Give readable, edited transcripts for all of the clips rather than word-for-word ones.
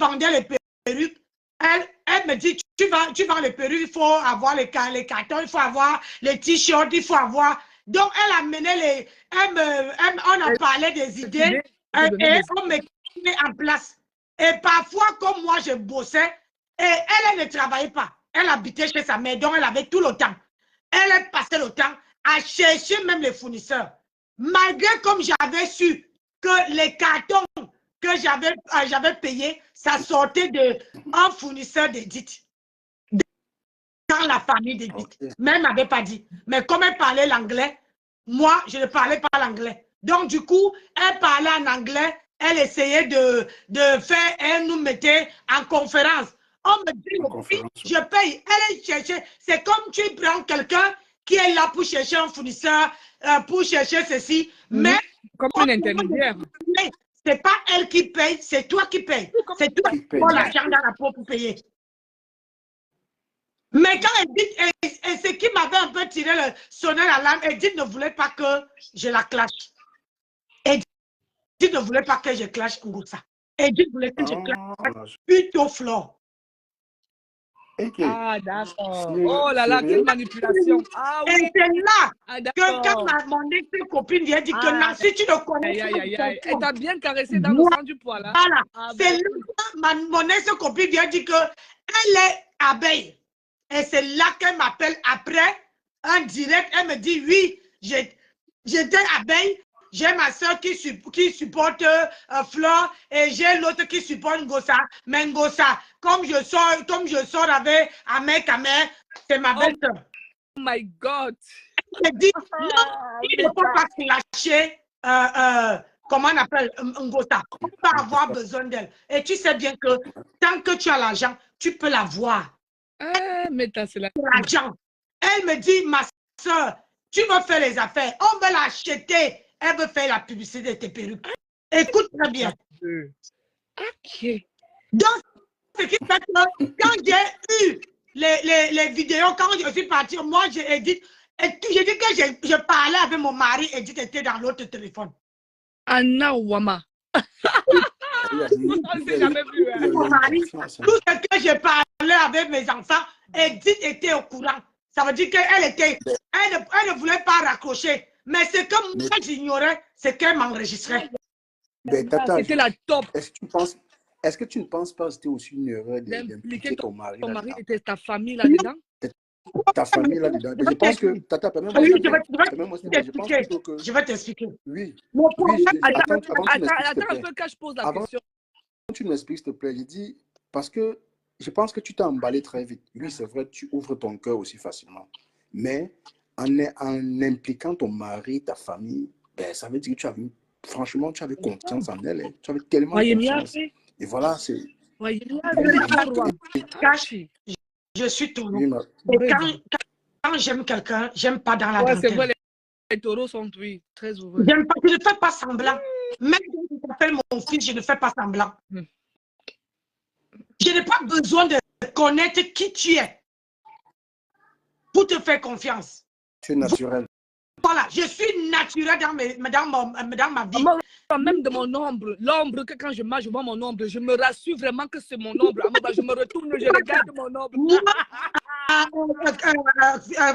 vendais les perruques, elle me dit, tu vends les perruques, il faut avoir les cartons, il faut avoir les t-shirts, il faut avoir... Donc, elle amenait les... on a parlé des idées et on me met en place. Et parfois, comme moi, je bossais, et elle ne travaillait pas. Elle habitait chez sa mère, donc elle avait tout le temps. Elle passait le temps à chercher même les fournisseurs. Malgré comme j'avais su que les cartons que j'avais payés, ça sortait d'un fournisseur d'Edith. Dans la famille d'Edith. Okay. Mais elle ne m'avait pas dit. Mais comme elle parlait l'anglais, moi, je ne parlais pas l'anglais. Donc, du coup, elle parlait en anglais. Elle essayait de faire, elle nous mettait en conférence. On me dit, je paye. Elle cherchait. C'est comme tu prends quelqu'un qui est là pour chercher un fournisseur, pour chercher ceci. Mais comme un intermédiaire. C'est pas elle qui paye, c'est toi qui payes. C'est toi qui prends l'argent dans la peau pour payer. Mais quand Edith, et ce qui m'avait un peu tiré le sonnet la lame, Edith ne voulait pas que je la clash. Edith ne voulait pas que je clash Ngoussa. Edith voulait que je clash plutôt Flore. Okay. Ah, d'accord. Oh là là, quelle manipulation. Ah oui. Et c'est là que quand mon ex-copine vient dire que non, si tu ne connais pas. Elle t'a bien caressé dans le sang du poil. Hein? Voilà. Ah, c'est là que mon ex-copine vient dire qu'elle est abeille. Et c'est là qu'elle m'appelle après, en direct. Elle me dit, oui, j'étais abeille. J'ai ma soeur qui supporte Flore et j'ai l'autre qui supporte Ngossa. Mais Ngossa, comme je sors avec Amer, c'est ma belle-sœur. Oh my God. Elle me dit, non, il ne faut pas clasher, comment on appelle, Ngossa. On va avoir besoin d'elle. Et tu sais bien que tant que tu as l'argent, tu peux l'avoir. Mais c'est l'argent. Elle me dit, ma soeur, tu veux faire les affaires, on veut l'acheter. Elle veut faire la publicité de tes perruques. Écoute très bien. Ok. Donc, ce qui fait que quand j'ai eu les vidéos, quand je suis partie, moi, j'ai dit que je parlais avec mon mari et dit était dans l'autre téléphone. Anna Ouama. Jamais vu, hein. Mon mari, tout ce que je parlais avec mes enfants, Edith était au courant. Ça veut dire qu'elle elle ne voulait pas raccrocher. Mais ce que moi j'ignorais, c'est qu'elle m'enregistrait. C'était la top. Est-ce que tu ne penses pas que c'était aussi une erreur d'impliquer ton mari là-dedans? Ton mari était ta famille là-dedans? Ta famille là-dedans. Je pense que, Tata, je vais t'expliquer. Oui. Attends un peu que je pose la question. Quand tu m'expliques, s'il te plaît, je dis, parce que je pense que tu t'es emballé très vite. Oui, c'est vrai, tu ouvres ton cœur aussi facilement. Mais en impliquant ton mari, ta famille, ben, ça veut dire que franchement, tu avais confiance en elle. Hein. Tu avais tellement confiance. Et voilà, c'est... Je suis taureau. Et quand j'aime quelqu'un, j'aime pas dans la dentelle. C'est vrai, les taureaux sont, oui, très ouverts. Je ne fais pas semblant. Même quand tu t'appelles mon fils, je ne fais pas semblant. Je n'ai pas besoin de connaître qui tu es pour te faire confiance. Tu es naturel. Voilà, je suis naturel dans ma vie. Même de mon ombre, l'ombre que quand je marche, je vois mon ombre, je me rassure vraiment que c'est mon ombre. Je me retourne, je regarde mon ombre.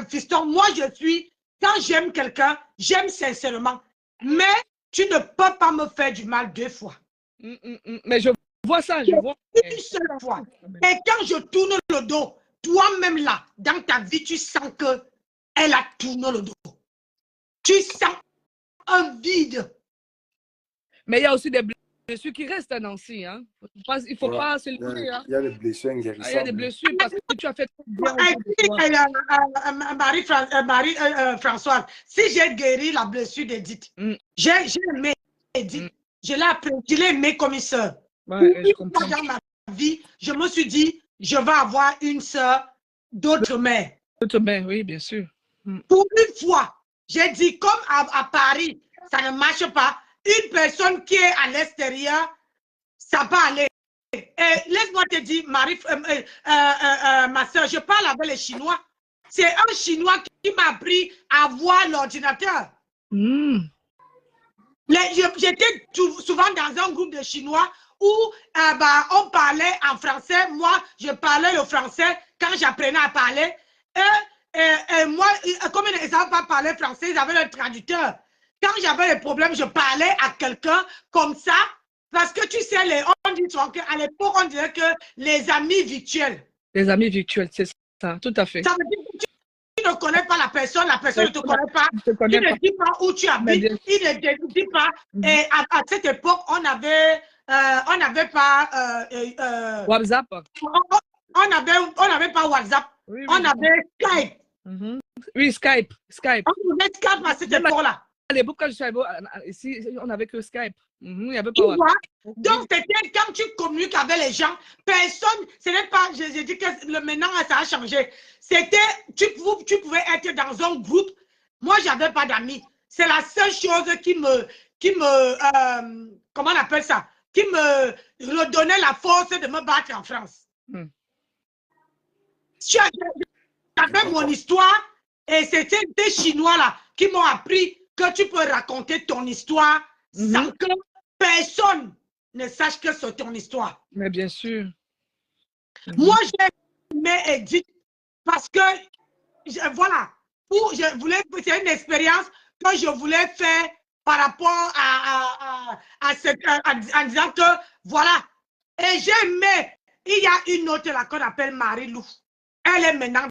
Fiston, moi je suis, quand j'aime quelqu'un, j'aime sincèrement. Mais tu ne peux pas me faire du mal 2 fois. Mais je vois ça, je vois. Une seule fois. Et quand je tourne le dos, toi-même là, dans ta vie, tu sens qu'elle a tourné le dos. Tu sens un vide. Mais il y a aussi des blessures qui restent à Nancy. Hein. Il ne faut pas se lever. Hein. Il y a des blessures inguérissables. Il y a des blessures parce que tu as fait... Marie-Françoise, si j'ai guéri la blessure d'Edith, j'ai aimé Edith, je l'ai aimé comme une soeur. Je comprends. Dans ma vie, je me suis dit, je vais avoir une soeur d'autre mère. D'autre mère, oui, bien sûr. Pour une fois, j'ai dit, comme à Paris, ça ne marche pas. Une personne qui est à l'extérieur, ça va aller. Laisse-moi te dire, ma soeur, je parle avec les Chinois. C'est un Chinois qui m'a appris à voir l'ordinateur. J'étais souvent dans un groupe de Chinois où bah, on parlait en français. Moi, je parlais le français quand j'apprenais à parler. Et moi, comme ils ne savaient pas parler français, ils avaient le traducteur. Quand j'avais des problèmes, je parlais à quelqu'un comme ça. Parce que tu sais, on dit qu'à l'époque, on disait que les amis virtuels. Les amis virtuels, c'est ça, tout à fait. Ça veut dire que tu ne connais pas la personne ne te connaît pas. Il ne dit pas où tu habites, il ne te dit pas. Et à cette époque, on n'avait pas WhatsApp. On n'avait pas WhatsApp. Oui, oui, on avait Skype. Oui, Skype. On avait Skype à cette époque-là. À l'époque, quand je suis arrivée ici, on n'avait que Skype. Il n'y avait pas WhatsApp. Donc, c'était quand tu communiques avec les gens, personne, ce n'est pas, je dis que maintenant, ça a changé. C'était, tu pouvais être dans un groupe. Moi, je n'avais pas d'amis. C'est la seule chose qui me comment on appelle ça? Qui me redonnait la force de me battre en France. J'avais mon histoire et c'était des Chinois là qui m'ont appris que tu peux raconter ton histoire sans que personne ne sache que c'est ton histoire. Mais bien sûr. Moi, j'ai aimé Edith parce que, voilà, c'est une expérience que je voulais faire par rapport en disant que, voilà, et j'ai aimé, il y a une autre là qu'on appelle Marie-Lou. Elle est maintenant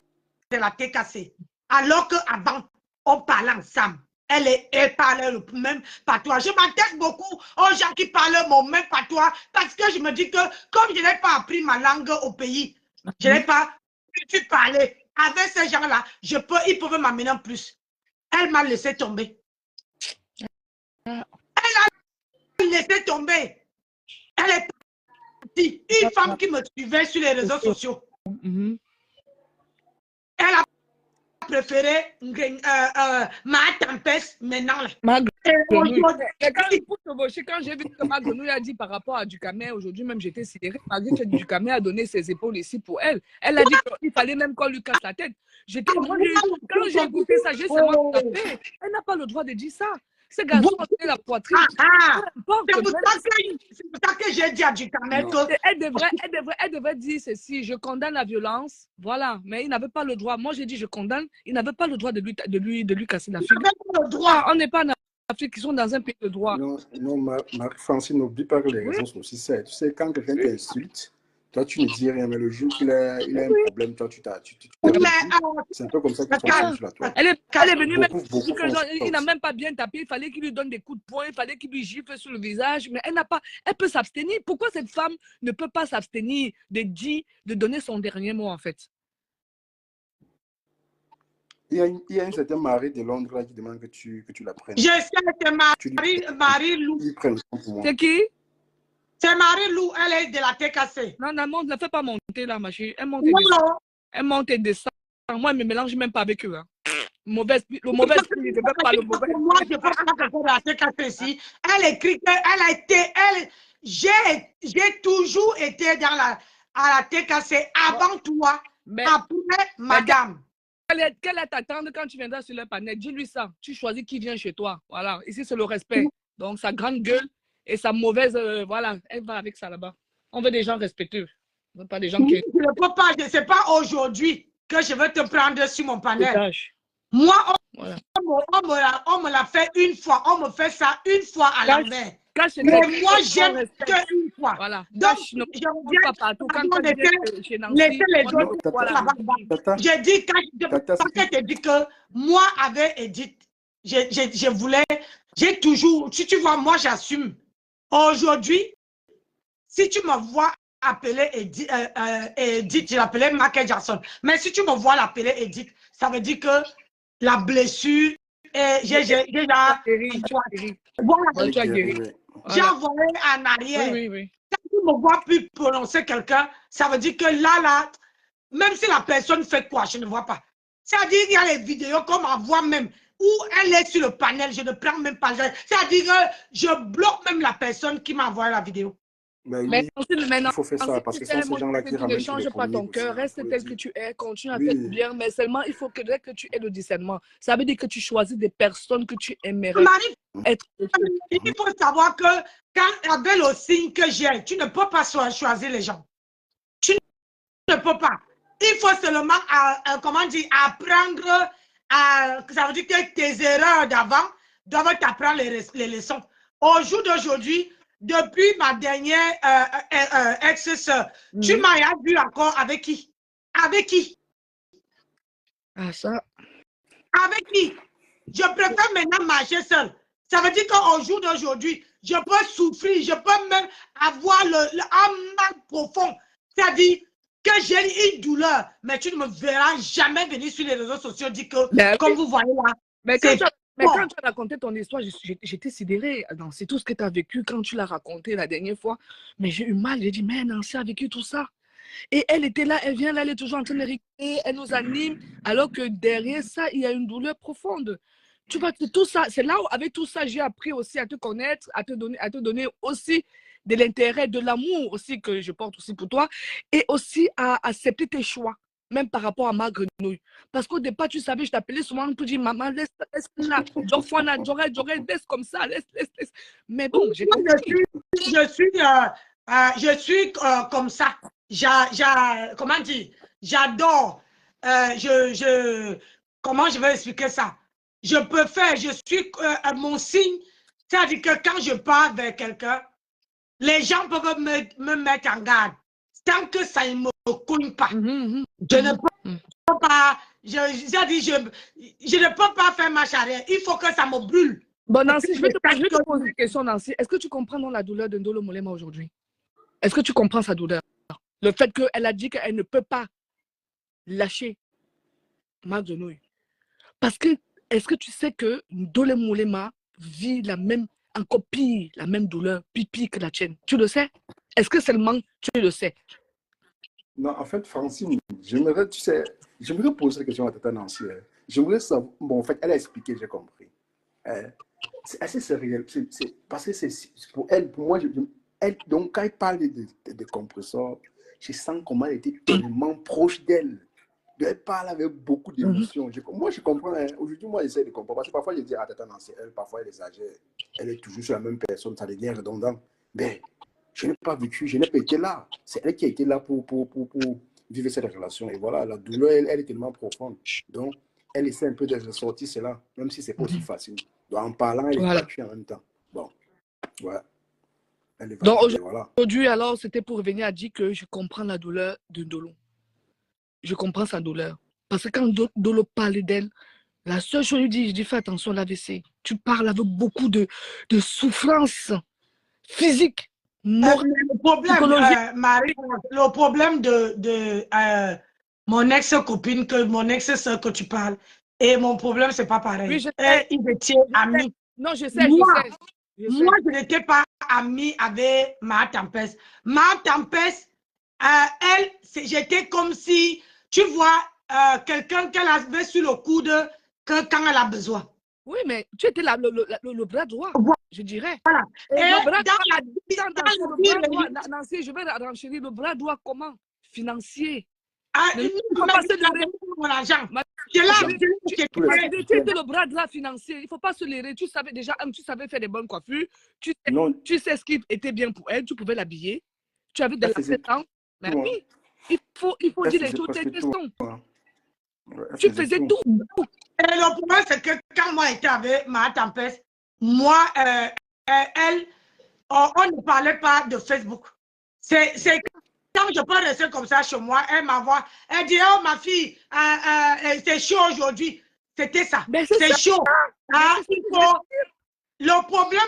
de la TKC. Alors qu'avant, on parlait ensemble. Elle parlait le même patois. Je m'intéresse beaucoup aux gens qui parlent mon même patois parce que je me dis que comme je n'ai pas appris ma langue au pays, je n'ai pas pu parler avec ces gens-là, ils peuvent m'amener en plus. Elle m'a laissé tomber. Elle a laissé tomber. Elle est partie. Une femme qui me suivait sur les réseaux sociaux. Elle a préféré ma tempête maintenant. Quand j'ai vu que ma grenouille a dit par rapport à Ducamel, aujourd'hui même j'étais sidérée, malgré que Ducamel a donné ses épaules ici pour elle. Elle a dit qu'il fallait même qu'on lui casse la tête. Quand j'ai écouté ça, j'ai seulement tapé. Elle n'a pas le droit de dire ça. Ce garçon a fait la poitrine. C'est pour ça que j'ai dit à Ducamel que... Elle devrait dire ceci, je condamne la violence, voilà, mais il n'avait pas le droit. Moi, j'ai dit je condamne, il n'avait pas le droit de lui casser la figure. On n'est pas en Afrique, ils sont dans un pays de droit. Non, Marie-Francine, n'oublie pas que les raisons sont aussi ça. Tu sais, quand quelqu'un t'insulte, toi, tu ne dis rien, mais le jour qu'il a un problème, toi, tu c'est un peu comme ça qu'ils sont sur toi. Elle est venue même il n'a même pas bien tapé, il fallait qu'il lui donne des coups de poing, il fallait qu'il lui gifle sur le visage, mais elle peut s'abstenir. Pourquoi cette femme ne peut pas s'abstenir de donner son dernier mot, en fait? Il y a un certain mari de Londres là, qui demande que tu la prennes. Je sais, c'est Marie-Lou. C'est qui? C'est Marie-Lou, elle est de la TKC. Non, ne la fais pas monter là, ma chérie. Elle monte et descend. Elle monte et descend. Moi, je ne me mélange même pas avec eux. Hein. Le mauvais esprit, je ne veux pas le mauvais. Moi, je pense que la TKC ici, elle écrit qu'elle a été, j'ai toujours été à la TKC avant toi, après madame. Quelle est ta tante quand tu viendras sur le panel? Dis-lui ça. Tu choisis qui vient chez toi. Voilà. Ici, c'est le respect. Donc, sa grande gueule et sa mauvaise, voilà, elle va avec ça là-bas. On veut des gens respectueux. On veut pas des gens qui... Je ne peux pas, je sais pas aujourd'hui que je vais te prendre sur mon panel. Moi, on me l'a fait une fois. On me fait ça une fois à l'envers. Mais moi, j'aime qu'une fois. Voilà. Donc, je ne veux pas partout. Quand tu laissez les autres là-bas. J'ai dit, quand je te dis que moi, avec Edith, je voulais, j'ai toujours, si tu vois, moi, j'assume. Aujourd'hui, si tu me vois appeler Edith, je l'appelais Michael Jackson. Mais si tu me vois l'appeler Edith, ça veut dire que la blessure, j'ai envoyé en arrière. Quand tu me vois plus prononcer quelqu'un, ça veut dire que là, même si la personne fait quoi, je ne vois pas. C'est-à-dire qu'il y a les vidéos qu'on m'envoie même, où elle est sur le panel, je ne prends même pas. C'est-à-dire que je bloque même la personne qui m'a envoyé la vidéo. Ben Mais oui, il maintenant, faut faire ça parce que ce sont ces gens-là qui tu ne ramènent tous les changes pas ton polémiques aussi, cœur, hein, faut reste le tel que dire. tu es, continue à faire du Oui, bien, mais seulement il faut dès que tu aies le discernement. Ça veut dire que tu choisis des personnes que tu aimerais Marie, être. il faut savoir que quand avec le signe que j'ai, tu ne peux pas choisir les gens. Tu ne peux pas. Il faut seulement, comment dire, apprendre. Ça veut dire que tes erreurs d'avant doivent t'apprendre les leçons. Au jour d'aujourd'hui, depuis ma dernière ex-sœur, tu m'as vu encore avec qui? Avec qui? Ah, ça. Avec qui? Je préfère maintenant marcher seul. Ça veut dire qu'au jour d'aujourd'hui, je peux souffrir, je peux même avoir un mal profond. C'est-à-dire que j'ai une douleur, mais tu ne me verras jamais venir sur les réseaux sociaux dire que, Ben comme oui. vous voyez là, Mais quand c'est tu as raconté ton histoire, j'étais sidérée. C'est tout ce que tu as vécu quand tu l'as raconté la dernière fois. Mais j'ai eu mal. J'ai dit, mais Nancy a vécu tout ça. Et elle était là, elle vient là, elle est toujours en train de rigoler, elle nous anime, alors que derrière ça, il y a une douleur profonde. Tu vois, tout ça, c'est là où, avec tout ça, j'ai appris aussi à te connaître, à te donner aussi de l'intérêt, de l'amour aussi que je porte aussi pour toi, et aussi à accepter tes choix, même par rapport à ma grenouille. Parce qu'au départ, tu savais, je t'appelais souvent pour dire, maman, laisse là, laisse comme ça, laisse. Mais bon, j'ai compris. je suis comme ça. Comment dire? J'adore. Comment je vais expliquer ça? Je peux faire, je suis mon signe. C'est-à-dire que quand je parle vers quelqu'un, les gens peuvent me mettre en garde. Tant que ça ne me cogne pas. Je ne peux pas, je ne peux pas faire marche arrière. Il faut que ça me brûle. Bon, Nancy, je vais te poser une question, Nancy. Est-ce que tu comprends la douleur de Ndolo Mollema aujourd'hui? Est-ce que tu comprends sa douleur? Le fait qu'elle a dit qu'elle ne peut pas lâcher ma grenouille. Parce que, est-ce que tu sais que Ndolo Mollema vit encore pire, la même douleur, pire que la tienne? Tu le sais? Est-ce que seulement tu le sais? Non, en fait, Francine, j'aimerais poser la question à Tata Nancy. J'aimerais savoir. Bon, en fait, elle a expliqué, j'ai compris. C'est assez sérieux. Parce que c'est pour elle, pour moi, donc quand elle parle de compresseur, je sens comment elle était tellement proche d'elle. Elle parle avec beaucoup d'émotion. Moi, je comprends. Aujourd'hui, moi, j'essaie de comprendre. Parce que parfois, je dis, ah, Tata Nancy, elle, parfois, elle exagère. Elle est toujours sur la même personne. Ça devient redondant. Mais je n'ai pas vécu, je n'ai pas été là. C'est elle qui a été là pour vivre cette relation. Et voilà, la douleur, elle est tellement profonde. Donc, elle essaie un peu de ressortir cela, même si ce n'est pas aussi facile. Donc, en parlant, elle évacue en même temps. Bon, ouais. Elle évacue. Donc, voilà. Aujourd'hui, alors, c'était pour revenir à dire que je comprends la douleur de Ndolo. Je comprends sa douleur. Parce que quand Ndolo parle d'elle, la seule chose, je dis fais attention à l'AVC. Tu parles avec beaucoup de souffrance physique. Le problème, Marie, le problème de mon ex-copine, mon ex-sœur que tu parles, et mon problème, c'est pas pareil. Oui, ils étaient amis. Non, je sais. Moi, je n'étais pas amie avec Ma Tempeste. Ma Tempeste, j'étais comme si, tu vois, quelqu'un qu'elle avait sur le coude quand elle a besoin. Oui, mais tu étais là, le bras droit, je dirais. Voilà. Et le bras droit, Nancy, je vais renchérir le bras droit comment? Financier. Il ne faut pas se leurrer pour l'argent. Tu étais le bras droit financier. Il ne faut pas se leurrer. Tu savais déjà, tu savais faire des bonnes coiffures. Tu sais ce qui était bien pour elle. Tu pouvais l'habiller. Tu avais de l'argent. Mais oui, il faut dire les choses, tes questions. Tu faisais tout. Et le problème, c'est que quand moi j'étais avec Ma Tempeste, moi, elle, on ne parlait pas de Facebook. C'est quand je peux rester comme ça chez moi, elle m'envoie, elle dit, oh ma fille, c'est chaud aujourd'hui. C'était ça. C'est chaud. Le problème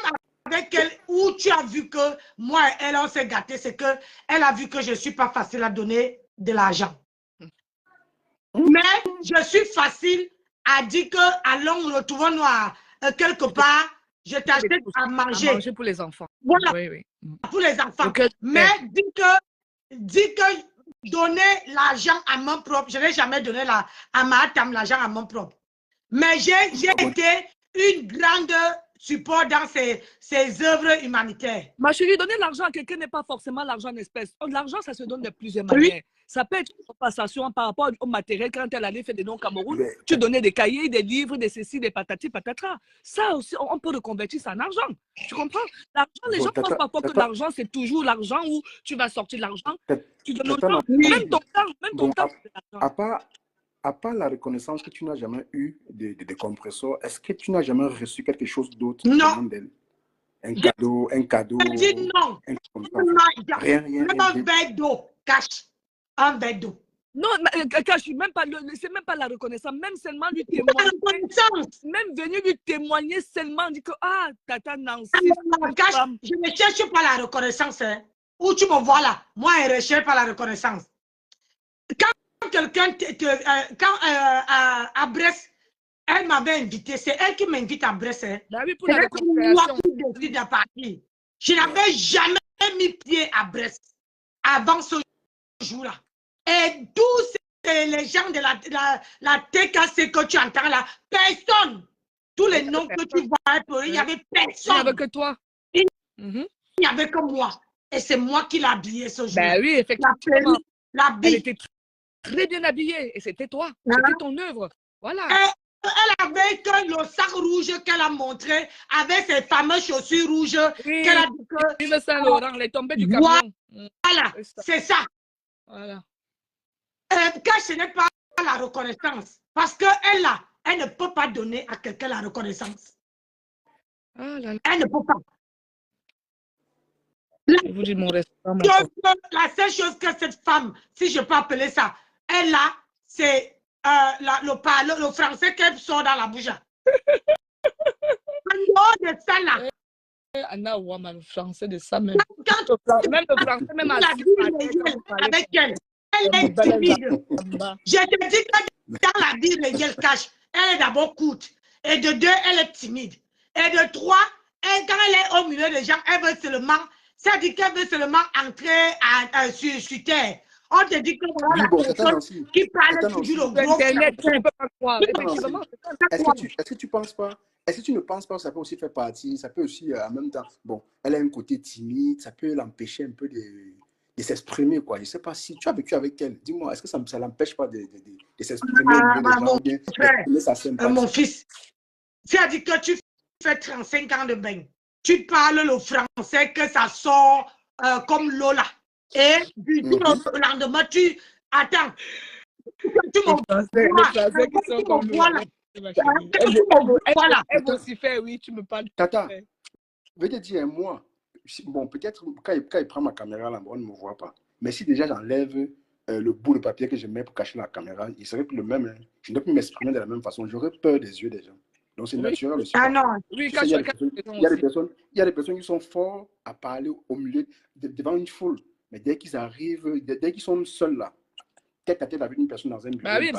avec elle, où tu as vu que moi et elle, on s'est gâtés, c'est qu'elle a vu que je ne suis pas facile à donner de l'argent. Mais je suis facile à dire que allons, retrouvons-nous quelque part, je t'achète à manger. À manger pour les enfants. Voilà, oui. Pour les enfants. Mais dis que donner l'argent à mon propre, je n'ai jamais donné à ma tante l'argent à mon propre. Mais j'ai été une grande support dans ses œuvres humanitaires. Ma chérie, donner l'argent à quelqu'un n'est pas forcément l'argent en espèces. L'argent, ça se donne de plusieurs Oui. manières. Ça peut être une compensation par rapport au matériel. Quand elle allait faire des noms au Cameroun, tu donnais des cahiers, des livres, des ceci, des patati, patatra. Ça aussi, on peut reconvertir ça en argent. Tu comprends? L'argent, les gens pensent parfois que l'argent, c'est toujours l'argent où tu vas sortir de l'argent. Tu donnes l'argent. Même ton temps, c'est l'argent. À part la reconnaissance que tu n'as jamais eu des compresseurs, est-ce que tu n'as jamais reçu quelque chose d'autre? Non. Un cadeau. Je dis non. Rien. Même un verre d'eau, cash. Un verre d'eau. Non, cash, c'est même pas la reconnaissance, même seulement lui témoigner. Même venir lui témoigner seulement, dit que, ah, tata Nancy. Cash, je ne cherche pas la reconnaissance. Hein. Où tu me vois là, moi, je ne recherche pas la reconnaissance. Quand quelqu'un, à Brest, elle m'avait invité, c'est elle qui m'invite à Brest. Hein. Bah oui, pour la reconnaissance. Je n'avais jamais mis pied à Brest avant ce jour-là. Et tous les gens de la TKC que tu entends là, personne, tous les noms que tu vois, il n'y avait personne. Il n'y avait que toi. Il n'y avait que moi. Et c'est moi qui l'ai habillée ce jour-là. Ben oui, effectivement. Elle était très bien habillée et c'était toi. C'était ton œuvre. Voilà. Elle avait que le sac rouge qu'elle a montré avec ses fameuses chaussures rouges qu'elle a dit que. Yves Saint-Laurent, elle est tombée du camion. Voilà, c'est ça. Voilà. Car ce n'est pas la reconnaissance. Parce qu'elle elle ne peut pas donner à quelqu'un la reconnaissance. Ah là là. Elle ne peut pas. Je vous dis mon restaurant. La seule chose que cette femme, si je peux appeler ça, elle a, c'est le français qu'elle sort dans la bouche. En dehors de ça là. Anna Ouama, le français de ça même. Même le français, même avec elle. Elle est timide. Je te dis que dans la vie réelle cache, elle est d'abord courte. Et de deux, elle est timide. Et de trois, quand elle est au milieu des gens, elle veut seulement, ça dit qu'elle veut seulement entrer sur terre. On te dit que voilà la personne qui parle toujours le gros Internet, tu ne peux pas croire. Est-ce que tu penses pas? Est-ce que tu ne penses pas que ça peut aussi faire partie, ça peut aussi en même temps, bon, elle a un côté timide, ça peut l'empêcher un peu de s'exprimer, quoi. Je ne sais pas si tu as vécu avec elle. Dis-moi, est-ce que ça ne l'empêche pas de s'exprimer mon fils, tu as dit que tu fais 35 ans de bain. Tu parles le français que ça sort comme Lola. Et du jour au lendemain, tu attends. Tu me vois là. Elle aussi fait, oui, tu me parles. Tata, je vais te dire, moi, bon, peut-être quand il prend ma caméra là, on ne me voit pas. Mais si déjà j'enlève le bout de papier que je mets pour cacher la caméra, il serait plus le même. Hein. Je ne peux plus m'exprimer de la même façon. J'aurais peur des yeux des gens. Donc c'est naturel aussi. Ah non. Oui, il y a des personnes qui sont forts à parler au milieu, devant une foule. Mais dès qu'ils arrivent, dès qu'ils sont seuls là, tête à tête avec une personne dans un bureau. Bah oui,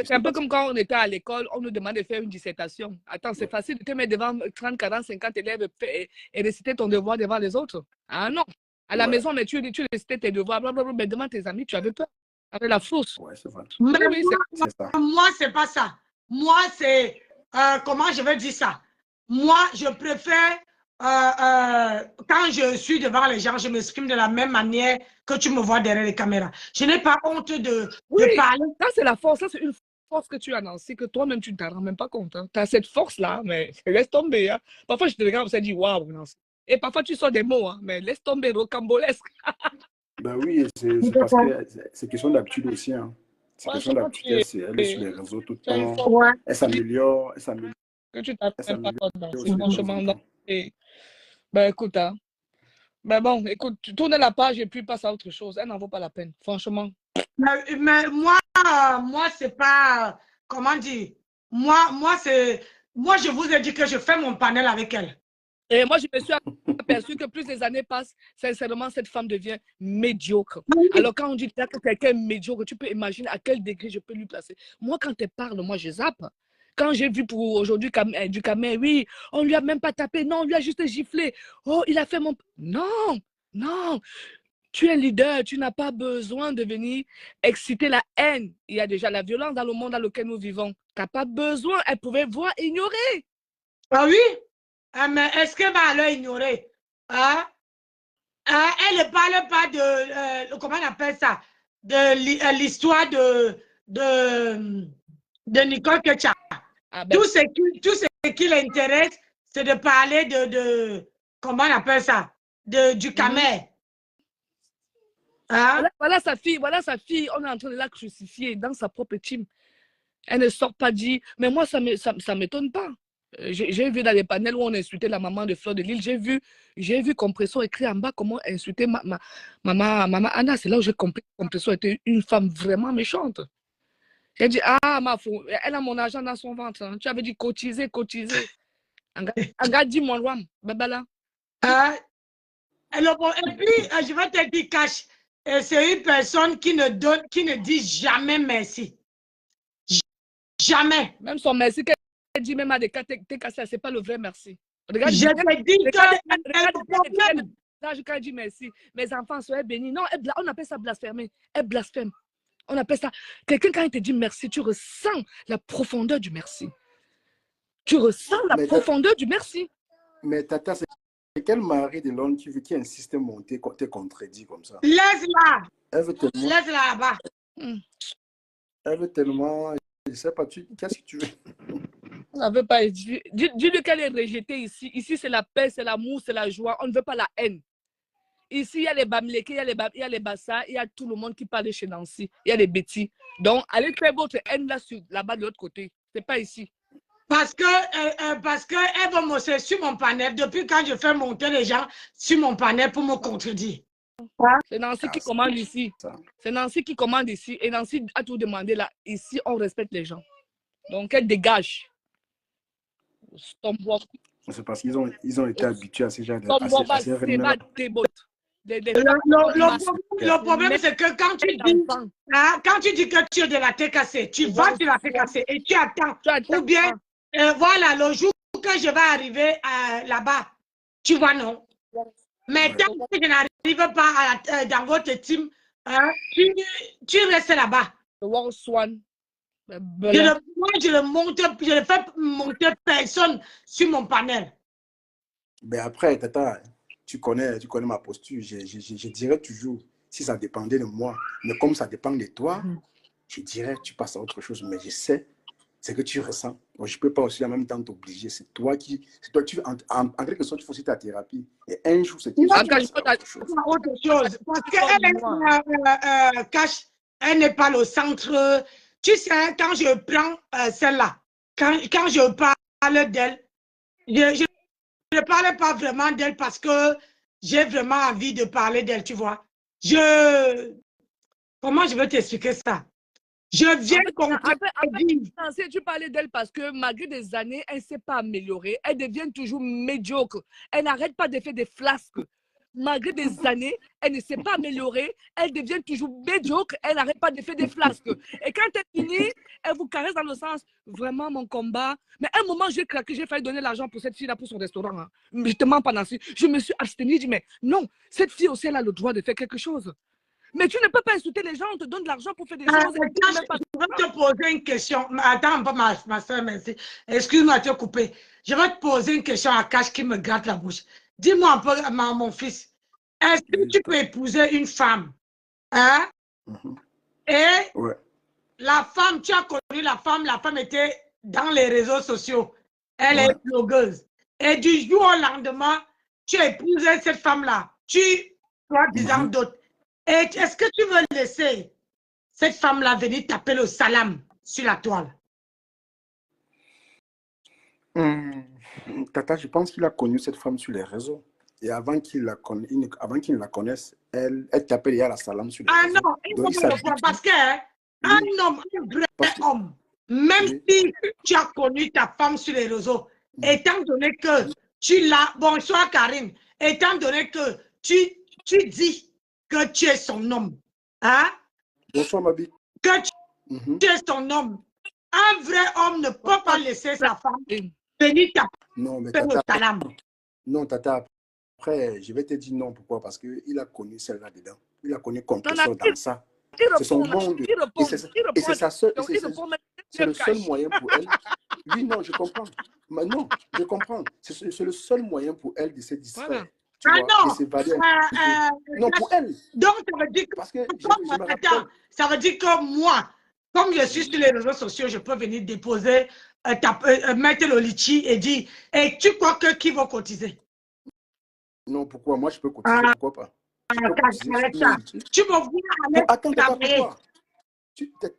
c'est un peu comme quand on était à l'école, on nous demandait de faire une dissertation. Attends, c'est facile de te mettre devant 30, 40, 50 élèves et réciter ton devoir devant les autres. Ah non. À la maison, mais tu récitais tes devoirs, blablabla, mais devant tes amis, tu avais peur. Avec la fausse. Ouais, c'est vrai. Moi, c'est pas ça. Moi, c'est, comment je veux dire ça? Moi, je préfère, quand je suis devant les gens, je m'exprime de la même manière que tu me vois derrière les caméras. Je n'ai pas honte de parler. Ça, c'est la force. Ça, c'est une force que tu as, Nancy, que toi-même, tu ne t'en rends même pas compte. Hein. Tu as cette force-là, mais laisse tomber. Hein. Parfois, je te regarde et je dis, waouh, Nancy. Et parfois, tu sors des mots, hein, mais laisse tomber, rocambolesque. Ben oui, c'est parce que c'est question d'habitude aussi. Hein. C'est question d'habitude. Elle est sur les réseaux tout le temps. Ouais. Elle s'améliore. Que tu t'appelles pas toi, franchement. Ben écoute, hein. Ben bon, écoute, tu tournes la page et puis passe à autre chose. Elle n'en vaut pas la peine, franchement. Mais moi c'est pas, comment dire, moi, je vous ai dit que je fais mon panel avec elle. Et moi, je me suis aperçu que plus les années passent, sincèrement, cette femme devient médiocre. Alors, quand on dit que quelqu'un est médiocre, tu peux imaginer à quel degré je peux lui placer. Moi, quand elle parle, moi, je zappe. Quand j'ai vu pour aujourd'hui du Camé, oui, on lui a même pas tapé, non, on lui a juste giflé. Oh, il a fait mon... Non, non. Tu es leader, tu n'as pas besoin de venir exciter la haine. Il y a déjà la violence dans le monde dans lequel nous vivons. Tu n'as pas besoin. Elle pouvait voir, ignorer. Ah oui? Mais est-ce qu'elle va alors ignorer? Hein? Elle ne parle pas de, comment on appelle ça, de l'histoire de Nicole Ketcha. Ah ben, Tout ce qui l'intéresse, c'est de parler comment on appelle ça, du Camer. Hein? voilà sa fille, on est en train de la crucifier dans sa propre team. Elle ne sort pas dire, mais moi, ça m'étonne pas. J'ai vu dans les panels où on insultait la maman de Fleur de Lille, j'ai vu Compression écrit en bas comment insulter maman Anna. C'est là où j'ai compris que Compression était une femme vraiment méchante. J'ai dit, ah, elle a mon argent dans son ventre. Hein. Tu avais dit cotiser. Regarde, dis-moi, Ram, babala. Et puis, je vais te dire, Cash, c'est une personne qui ne dit jamais merci. Jamais. Même son merci qu'elle dit même à des cas, t'es cassé, c'est pas le vrai merci. Regarde, je te dis que là, quand elle dit merci, mes enfants soient bénis. Non, on appelle ça blasphémer. Elle blasphème. On appelle ça. Quelqu'un, quand il te dit merci, tu ressens la profondeur du merci. Tu ressens la profondeur du merci. Mais Tata, c'est quel mari de l'homme qui insiste à monter, te contredit comme ça? Laisse-la. Laisse-la là-bas. Elle veut tellement. Je ne sais pas, qu'est-ce que tu veux? On ne veut pas. Dis-lui qu'elle est rejetée ici. Ici, c'est la paix, c'est l'amour, c'est la joie. On ne veut pas la haine. Ici, il y a les Bamileke, il y a les Bassa, il y a tout le monde qui parle chez Nancy. Il y a les Betty. Donc, allez faire votre haine là-bas de l'autre côté. Ce n'est pas ici. Parce que elle va monter sur mon panel depuis quand je fais monter les gens sur mon panel pour me contredire. C'est Nancy qui commande ici. C'est Nancy qui commande ici. Et Nancy a tout demandé là. Ici, on respecte les gens. Donc, elle dégage. C'est parce qu'ils ont été habitués à ces gens de le problème, c'est que quand tu dis que tu es de la TKC, tu vas sur la TKC et tu attends. Ou bien, voilà, le jour que je vais arriver là-bas, tu vois, non. Mais tant que je n'arrive pas dans votre team, tu restes là-bas. Moi, je ne fais monter personne sur mon panel. Mais après, Tata, tu connais ma posture. Je dirais toujours, si ça dépendait de moi, mais comme ça dépend de toi, je dirais, tu passes à autre chose. Mais je sais, c'est que tu ressens. Moi, je ne peux pas aussi en même temps t'obliger. C'est toi, en quelque sorte, tu fais aussi ta thérapie. Et un jour, c'est autre chose. Parce qu'elle cache, elle n'est pas le centre. Tu sais, quand je prends celle-là, quand je parle d'elle, je ne parle pas vraiment d'elle parce que j'ai vraiment envie de parler d'elle, tu vois. Comment je vais t'expliquer ça? Je viens tu parlais d'elle parce que malgré des années, elle ne s'est pas améliorée. Elle devient toujours médiocre. Elle n'arrête pas de faire des flasques. Malgré des années, elle ne s'est pas améliorée. Elle devient toujours médiocre. Elle n'arrête pas de faire des flasques. Et quand elle finit, elle vous caresse dans le sens, vraiment mon combat. Mais à un moment, j'ai craqué, j'ai failli donner l'argent pour cette fille-là pour son restaurant. Hein. Justement, pendant ce je me suis abstenue. Je dis, mais non, cette fille aussi, elle a le droit de faire quelque chose. Mais tu ne peux pas insulter les gens, on te donne de l'argent pour faire des choses. Je vais te poser une question. Attends, ma soeur, merci. Excuse-moi de te couper. Je vais te poser une question à Cash qui me gratte la bouche. Dis-moi un peu, mon fils, est-ce que tu peux épouser une femme? Hein? Et la femme, tu as connu la femme était dans les réseaux sociaux. Elle est blogueuse. Et du jour au lendemain, tu as épousé cette femme-là. Toi, disant d'autres. Et est-ce que tu veux laisser cette femme-là venir taper le salam sur la toile? Tata, je pense qu'il a connu cette femme sur les réseaux. Et avant qu'il ne la connaisse, elle tapait déjà la salam sur les réseaux. Ah non, parce qu'un homme, un vrai homme, même si tu as connu ta femme sur les réseaux, étant donné que tu l'as... Bonsoir Karine. Étant donné que tu dis que tu es son homme, hein? Bonsoir Mabi. Que tu es son homme. Un vrai homme ne peut pas laisser sa femme venir taper le salam. Non, Tata, après, je vais te dire non. Pourquoi? Parce qu'il a connu celle-là dedans. Il a connu Compression dans ça. C'est son monde. Et c'est le seul moyen pour elle Oui, non, je comprends. Mais non, je comprends. C'est le seul moyen pour elle de se distraire. Voilà. Tu vois, non. de s'évader un peu. Non, pour elle. Donc, ça veut dire que, Parce que je me attends, rappelle. ça veut dire que moi, comme je suis sur les réseaux sociaux, je peux venir déposer, mettre le litchi et dire, et tu crois que qui va cotiser? Non, pourquoi? Moi, je peux cotiser. Pourquoi pas? Je peux cotiser sur Arrête ça. un litchi. Tu me vois aller Attends, Tata, travailler. pourquoi?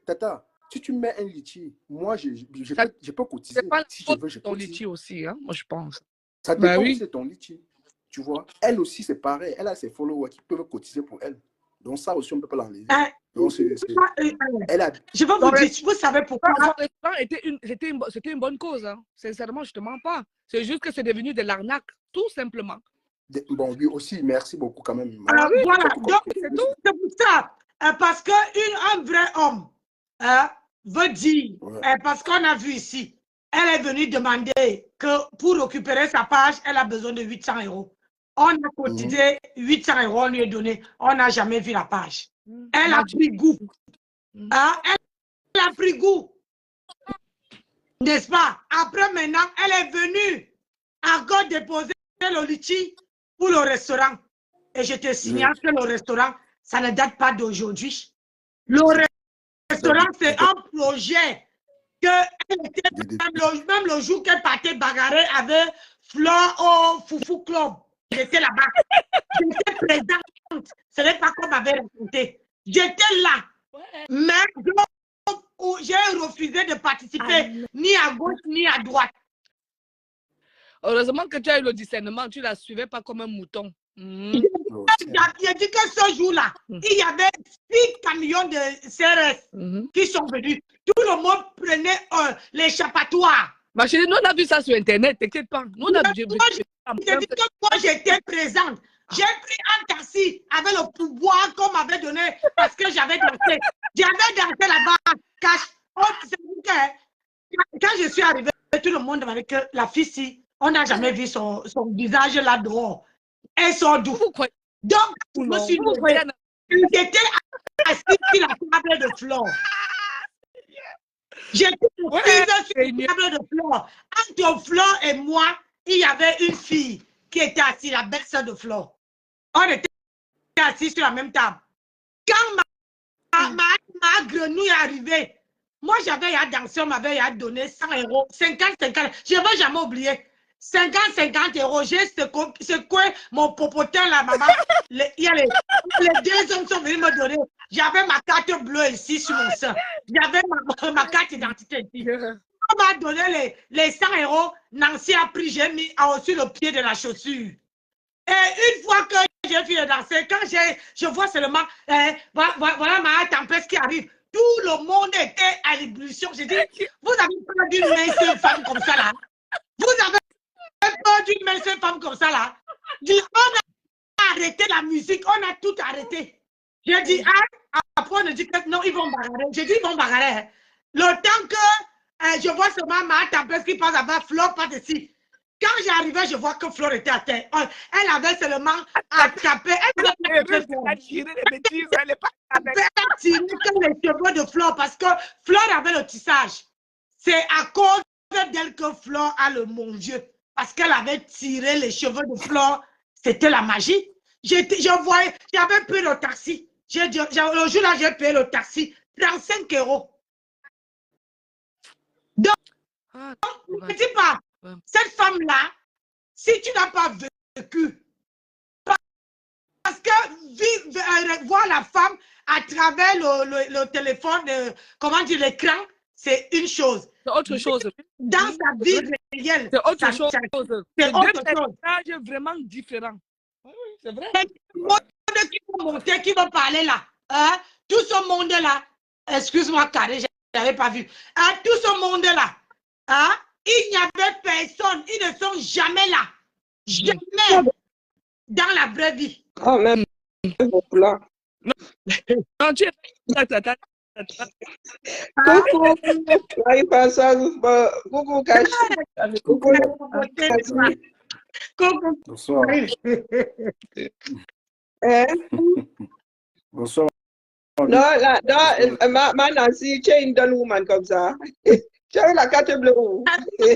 Tata, si tu mets un litchi, moi, je Ça peux cotiser. dépend Si je de veux, je ton cotise. litchi aussi, hein, moi je pense. Ça Bah dépend oui. aussi de ton litchi. Tu vois, elle aussi, c'est pareil. Elle a ses followers qui peuvent cotiser pour elle. Donc, ça aussi, on ne peut pas l'enlever. Donc, elle a... Je vais vous dire, vous savez pourquoi? Son restaurant c'était une bonne cause. Hein. Sincèrement, je ne te mens pas. C'est juste que c'est devenu de l'arnaque, tout simplement. Bon, lui aussi, merci beaucoup quand même. Oui, voilà, donc c'est tout. C'est pour ça. Parce qu'un vrai homme veut dire, parce qu'on a vu ici, elle est venue demander que pour récupérer sa page, elle a besoin de 800 €. On a cotisé 800 €, on lui a donné. On n'a jamais vu la page. Elle a pris goût. Elle a pris goût. N'est-ce pas? Après, maintenant, elle est venue encore déposer le litchi pour le restaurant. Et je te signale que le restaurant, ça ne date pas d'aujourd'hui. Le restaurant, c'est un projet que même le jour qu'elle partait bagarrer avec Flore au Foufou Club. J'étais là-bas. J'étais présente. Ce n'est pas comme m'avait raconté. J'étais là. Mais j'ai refusé de participer ni à gauche ni à droite. Heureusement que tu as eu le discernement, tu ne la suivais pas comme un mouton. J'ai dit que ce jour-là, il y avait 6 camions de CRS qui sont venus. Tout le monde prenait l'échappatoire. Ma chérie, nous on a vu ça sur Internet, t'inquiète pas. Nous, on a vu moi, j'étais présente. J'ai pris un taxi avec le pouvoir qu'on m'avait donné parce que j'avais dansé. J'avais dansé là-bas, cash. Quand je suis arrivée, tout le monde m'avait dit que la fille, si, on n'a jamais vu son visage là dehors. Elle sort d'où? Donc, je me suis levée. J'étais assise sur la table de Flore. J'étais assise sur la table de Flore. Entre Flore et moi, il y avait une fille qui était assise, la belle-sœur de Flore. On était assis sur la même table. Quand ma grenouille est arrivée, moi j'avais à danser, on m'avait donné 100 €, 50. Je ne vais jamais oublier. 50 €. J'ai secoué mon popotin là, maman. Les 2 hommes sont venus me donner. J'avais ma carte bleue ici sur mon sein. J'avais ma carte d'identité ici. On m'a donné les 100 €. Nancy a pris, j'ai mis au-dessus le pied de la chaussure. Et une fois que j'ai fini de danser, quand je vois seulement, voilà ma tempête qui arrive, tout le monde était à l'ébullition. J'ai dit, vous avez peur d'une mince femme comme ça là? Vous avez peur d'une mince femme comme ça là? On a arrêté la musique, on a tout arrêté. J'ai dit, après on a dit que non, ils vont bagarrer. J'ai dit, ils vont bagarrer. Le temps que je vois seulement ma tempête qui passe là-bas, Flore pas ici. Quand j'arrivais, je vois que Flore était à terre. Elle avait seulement attrapé. Elle a tiré que les cheveux de Flore parce que Flore avait le tissage. C'est à cause d'elle que Flore a le mon Dieu. Parce qu'elle avait tiré les cheveux de Flore. C'était la magie. J'avais pris le taxi. Le jour-là, j'ai payé le taxi. 35 €. Donc, ne dis pas. Cette femme-là, si tu n'as pas vécu, parce que voir la femme à travers le téléphone, comment dire, l'écran, c'est une chose. C'est autre chose. Dans sa vie réelle, c'est autre chose. C'est autre chose. C'est vraiment différent. Oui, c'est vrai. Tout le monde qui va monter, qui va parler là, tout ce monde-là, excuse-moi, Carré, je n'avais pas vu. Tout ce monde-là, il n'y avait personne, ils ne sont jamais là. Jamais dans la vraie vie. Oh, même. Non, tu es... Coucou, coucou, Cash. Coucou. Bonsoir. Bonsoir. Non, ma Nancy, tu es une donne woman comme ça. Tu as eu la carte bleue. Je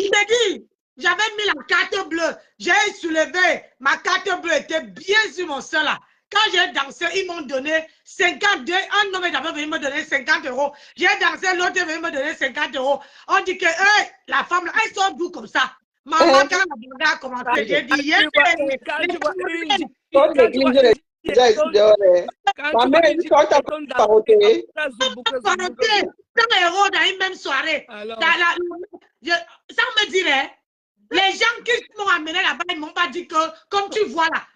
t'ai dit, j'avais mis la carte bleue. J'ai soulevé. Ma carte bleue était bien sur mon sol là. Quand j'ai dansé, ils m'ont donné 52. Un homme est d'abord venu me donner 50 euros. J'ai dansé, l'autre est venu me donner 50 euros. On dit que la femme, là, elles sont doux comme ça. Maman, quand la bande a commencé, j'ai dit, Quand tu vois une Quand l'église est déjà ici dehors, ma mère dit quand t'as paroté. 100 euros dans une même soirée. Ça me dirait, les gens qui m'ont amené là-bas, ils ne m'ont pas dit que, comme tu vois là,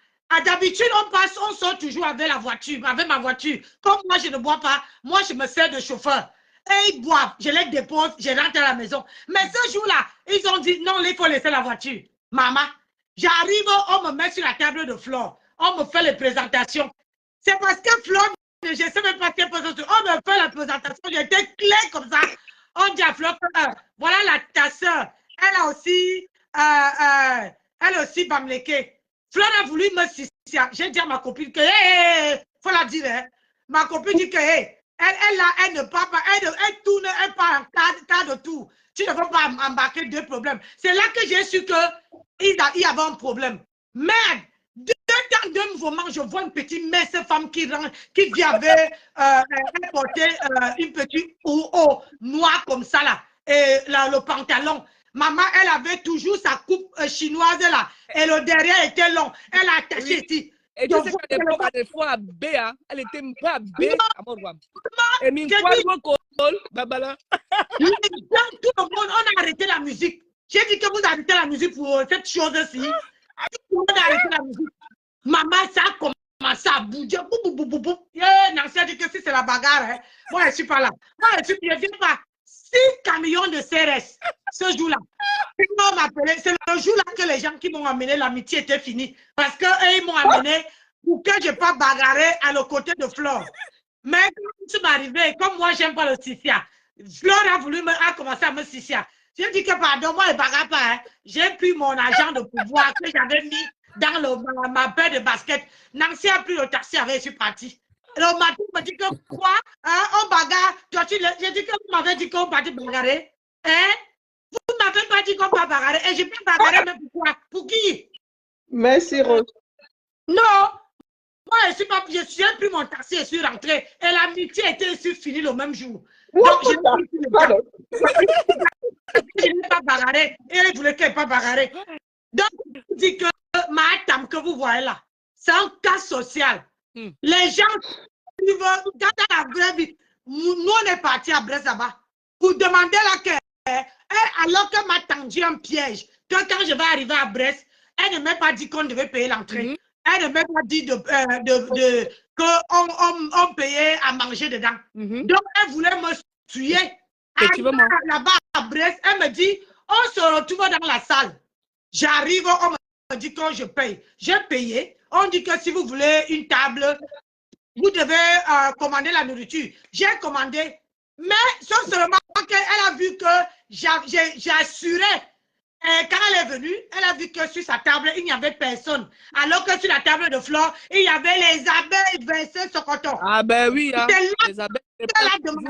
d'habitude, on sort toujours avec la voiture, avec ma voiture. Comme moi, je ne bois pas, moi, je me sers de chauffeur. Et ils boivent, je les dépose, je rentre à la maison. Mais ce jour-là, ils ont dit, non, il faut laisser la voiture. Maman, j'arrive, on me met sur la table de Flore. On me fait les présentations. C'est parce que Flore, je ne sais même pas ce qu'elle peut se dire. On me fait la présentation, j'étais clair comme ça. On dit à Flore, voilà ta soeur. Elle aussi Bamleke. Flore a voulu me suicider. J'ai dit à ma copine que, faut la dire, hein. Ma copine dit que, elle ne parle pas, elle tourne, elle parle en cas de tout. Tu ne veux pas embarquer deux problèmes. C'est là que j'ai su qu'il y avait un problème. Merde! Dans deux mouvements, je vois une petite mince femme qui vient avec porter une petite haut noir comme ça là, et là, le pantalon. Maman, elle avait toujours sa coupe chinoise là, et le derrière était long. Elle a attaché ici. Et tu sais qu'à l'époque, elle était fois à B, hein? Elle était pas à B à Morwam. Et mine quoi, Babala. Tout le monde, on a arrêté la musique. J'ai dit que vous arrêtez la musique pour cette chose-ci. Tout le monde a arrêté la musique. Maman, ça a commencé à bouger. Nancy a dit que si c'est la bagarre, hein, moi, je ne suis pas là. Moi, je ne viens pas. 6 camions de CRS ce jour-là. C'est le jour-là que les gens qui m'ont amené l'amitié étaient finis. Parce qu'ils m'ont amené pour que je ne pas bagarrer à le côté de Flore. Mais quand ça m'est arrivé, comme moi, je n'aime pas le sissia, Flore a commencé à me sissia. J'ai dit que pardon, moi, je ne bagarre pas. Hein. J'ai pris mon argent de pouvoir que j'avais mis dans ma paire de basket. Nancy a pris le taxi avec, je suis parti. Le matin, on m'a dit que quoi? Hein, on bagarre. J'ai dit que vous m'avez dit qu'on va bagarrer. Hein? Vous ne m'avez pas dit qu'on va bagarrer. Et je peux bagarrer, mais pourquoi? Pour qui? Merci, Rose. Non. Moi, je suis pris mon taxi et je suis rentré. Et l'amitié était finie le même jour. Donc, je n'ai pas bagarré. Et elle voulait qu'elle ne pas bagarrer. Donc, je dis que ma tante que vous voyez là, c'est un cas social. Les gens, quand la vraie vie, nous on est partis à Brest là-bas pour demander là que, alors que m'a tendu un piège, que quand je vais arriver à Brest, elle ne m'a pas dit qu'on devait payer l'entrée. Elle ne m'a pas dit qu'on payait à manger dedans. Donc, elle voulait me tuer. Là-bas à Brest, elle me dit, on se retrouve dans la salle. J'arrive, on me dit que je paye. J'ai payé. On dit que si vous voulez une table, vous devez commander la nourriture. J'ai commandé. Mais sauf seulement qu'elle a vu que j'ai assuré. Quand elle est venue, elle a vu que sur sa table, il n'y avait personne. Alors que sur la table de Flore, il y avait les abeilles versées sur coton. Ah ben oui, hein. Les abeilles. Elle a demandé.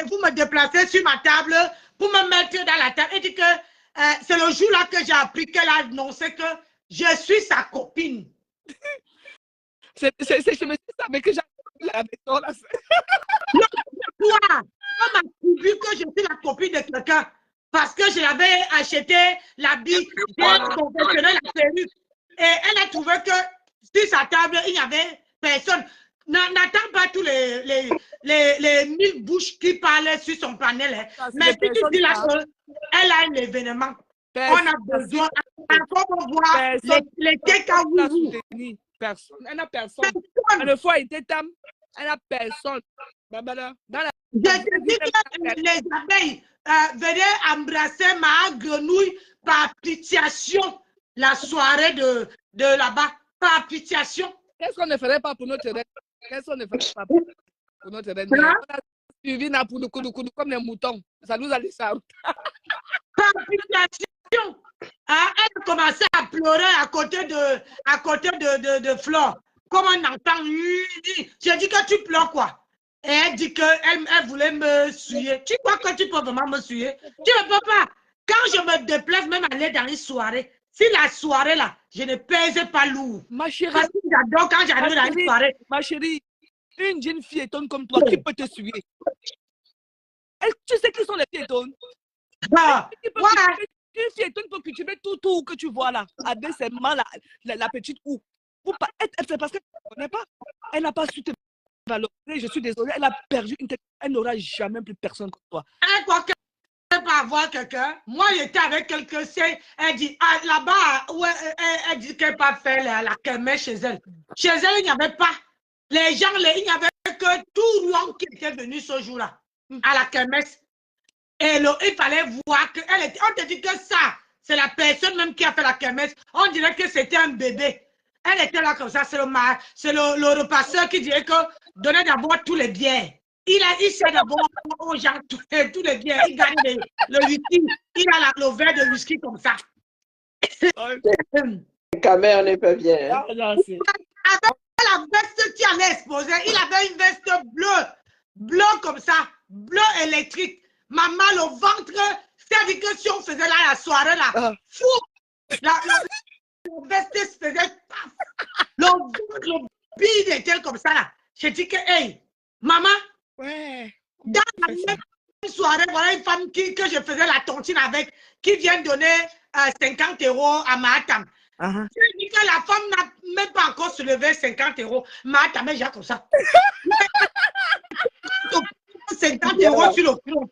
Vous me déplacez sur ma table pour me mettre dans la table. Elle dit que c'est le jour-là que j'ai appris qu'elle a annoncé que je suis sa copine. Je me suis savais que j'avais la maison là. Toi, on m'a vu que je suis la copine de quelqu'un parce que je l'avais acheté l'habit professionnel, la perruque. Et elle a trouvé que sur sa table, il n'y avait personne. N'attends pas tous les 1000 bouches qui parlaient sur son panel. Hein. Mais si tu dis là qu'elle a un événement, on a besoin encore voir les cacahuous. Personne. Elle n'a personne. Une fois, il était tam. Elle n'a personne. Je te dis que les abeilles venaient embrasser ma grenouille par pitiation la soirée de là-bas. Par pitiation. Qu'est-ce qu'on ne ferait pas pour notre reine? Qu'est-ce qu'on ne ferait pas pour notre reine? On a suivi comme les moutons. Ça nous a laissé à route. Par pitiation. Elle a commencé à pleurer à côté de Flore. comme un enfant. J'ai dit que tu pleures quoi? Et elle dit qu'elle voulait me suyer. Tu crois que tu peux vraiment me suyer? Tu ne peux pas. Quand je me déplace, même aller dans une soirée, si la soirée là, je ne pèse pas lourd. Ma chérie. Parce que j'adore quand j'arrive dans une soirée. Ma chérie, une jeune piétonne comme toi, qui peut te suyer? Tu sais qui sont les piétonnes? Une piétonne peut cultiver tout que tu vois là, avec ses mains, la petite ou. C'est parce qu'elle ne connaît pas. Elle n'a pas su te valoriser. Je suis désolée, elle a perdu une tête. Elle n'aura jamais plus personne comme toi. Elle croit qu'elle peut avoir quelqu'un. Moi, j'étais avec quelqu'un. Elle dit, là-bas, elle dit qu'elle n'a pas fait la kermesse chez elle. Chez elle, il n'y avait pas. Les gens, il n'y avait que tout Rouen qui était venu ce jour-là, à la kermesse. Et il fallait voir que on te dit que ça, c'est la personne même qui a fait la kermesse. On dirait que c'était un bébé. Elle était là comme ça, c'est le repasseur qui dirait que donnez d'abord tous les biens. Il sait d'abord aux gens tous les biens. Il gagne le whisky. Il a le verre de whisky comme ça. Quand même, on n'est pas bien. Avec la veste qui allait exploser, il avait une veste bleue comme ça, bleu électrique. Maman, le ventre, c'est-à-dire que si on faisait là la soirée, là, fou, la veste se faisait paf. Le bide était comme ça, là. J'ai dit que, hey, maman, dans la même soirée, voilà une femme que je faisais la tontine avec, qui vient donner 50 € à Mahatam. J'ai dit que la femme n'a même pas encore soulevé 50 €. Mahatam est déjà comme ça. 50 € sur le front.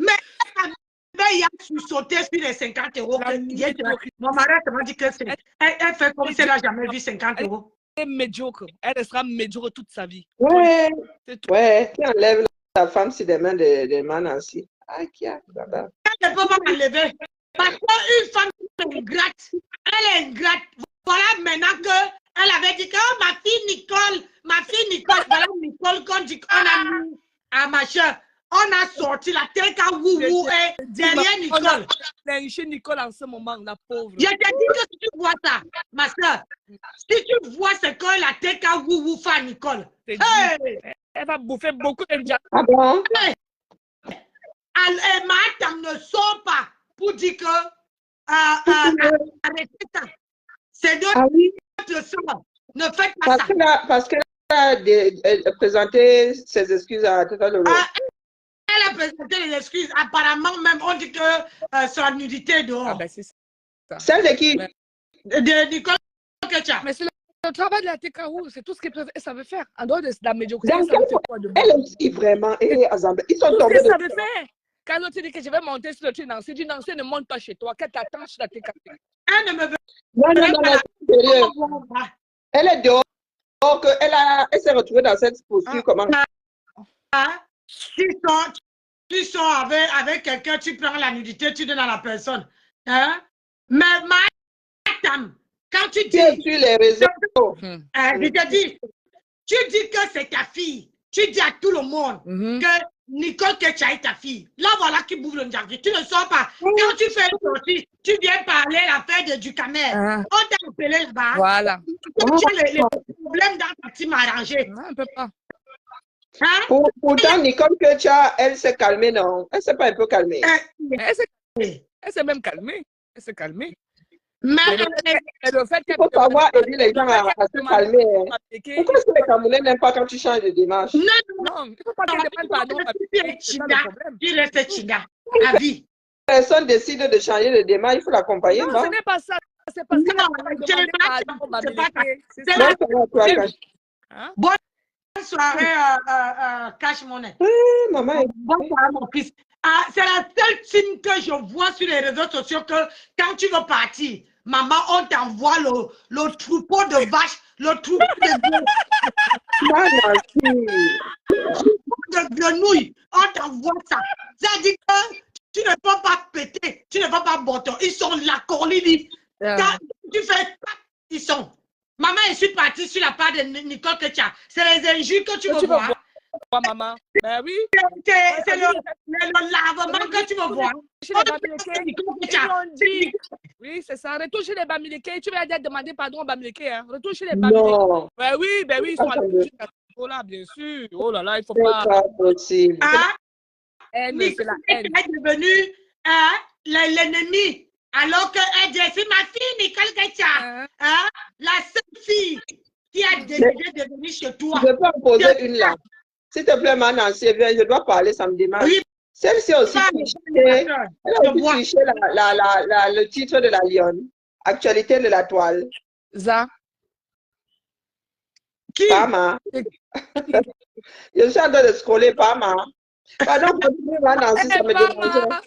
Mais il a sauté sur les 50 €. Mon mari m'a dit que elle fait comme si elle n'a jamais vu 50 €. Elle est médiocre. Elle sera médiocre toute sa vie. Ouais. Qui enlève la femme sur des mains de Manancy. Elle ne peut pas m'enlever. Parce qu'une femme est ingrate. Elle est ingrate. Voilà maintenant qu'elle avait dit que ma fille Nicole, voilà Nicole qu'on dit qu'on a mis à ma soeur. On a sorti la tête à Woubou et derrière Nicole. On a lynché Nicole en ce moment, la pauvre. Je te dis que si tu vois ça, ma soeur, si tu vois ce que la tête à Woubou fait à Nicole, hey! Elle va bouffer beaucoup de diamants. Ah bon? Mahatam ne sort pas pour dire que arrêtez ça. C'est notre sort. Ne faites pas ça. Parce qu'elle a présenté ses excuses à Tata Lolo. Elle a présenté les excuses. Apparemment, même, on dit que sa nudité est dehors. Ah ben c'est ça. Celle de qui? De Nicole Kecha. Mais c'est le travail de la TKO, c'est tout ce qu'elle savait faire. En dehors de la médiocrité, elle aussi vraiment. Et Azambe, ils sont tombés. Qu'est-ce qu'elle savait faire? Quand l'autre dit que je vais monter sur le train, Nancy dit Nancy ne monte pas chez toi, qu'elle t'attend sur la TKO. Elle ne me veut non. Elle est dehors. Donc, elle s'est retrouvée dans cette posture. Comment? Tu sors avec quelqu'un, tu prends la nudité, tu donnes à la personne. Hein? Mais Mahatam, quand tu dis... Sur les réseaux. Je te dis, tu dis que c'est ta fille. Tu dis à tout le monde que Nicole Kecha est ta fille. Là, voilà qui bouffe le jardin. Tu ne sors pas. Quand tu fais une sortie, tu viens parler l'affaire du Camer. On t'a appelé là-bas. Voilà. Tu as les problèmes dans ta team arrangée. Non, on ne peut pas. Hein? Pourtant, Nicole Kecha, elle s'est calmée, non? Elle s'est pas un peu calmée. Elle s'est même calmée. Elle s'est calmée. Mais le fait qu'il faut savoir aider les gens à se calmer. Pourquoi est-ce que les Camerounais n'aiment pas quand tu changes de démarche? Non, il ne faut pas qu'elle demande pardon. Tu restes Chida, à vie. Personne décide de changer de démarche, il faut l'accompagner. Non, ce n'est pas ça. C'est parce que bonne soirée, Cash Money. Maman. Bonne soirée, mon fils. C'est la seule signe que je vois sur les réseaux sociaux que quand tu veux partir, maman, on t'envoie le troupeau de vaches, le troupeau de grenouilles. On t'envoie ça. Ça dit que tu ne peux pas péter, tu ne peux pas botter. Ils sont là, Corlini. Quand tu fais ils sont. Maman, je suis partie sur la part de Nicole Kecha. C'est les injures que tu veux voir. Quoi, maman? Ben oui. C'est le lavement que tu veux voir. Chez les Bamileke, ils ont dit. Oui, c'est ça. Retourne chez les Bamileke. Tu vas aller demander pardon aux Bamileke. Hein. Retourne chez les Bamileke. Non. Ben oui, ils sont allés là, bien sûr. Oh là là, il faut C'est pas. pas possible. Hein? C'est la haine. Elle est devenue l'ennemi. Alors que c'est ma fille, Nicole Ketia, la seule fille qui a décidé de venir chez toi. Je peux en poser une là. S'il te plaît, ma Nancy, viens, je dois parler, ça me démarre. Oui. Celle-ci aussi triché. Elle a aussi triché le titre de la Lionne. Actualité de la toile. Ça. Qui? Pama. Je suis en train de scroller Pama. Pardon, ma Nancy, ça me dérange.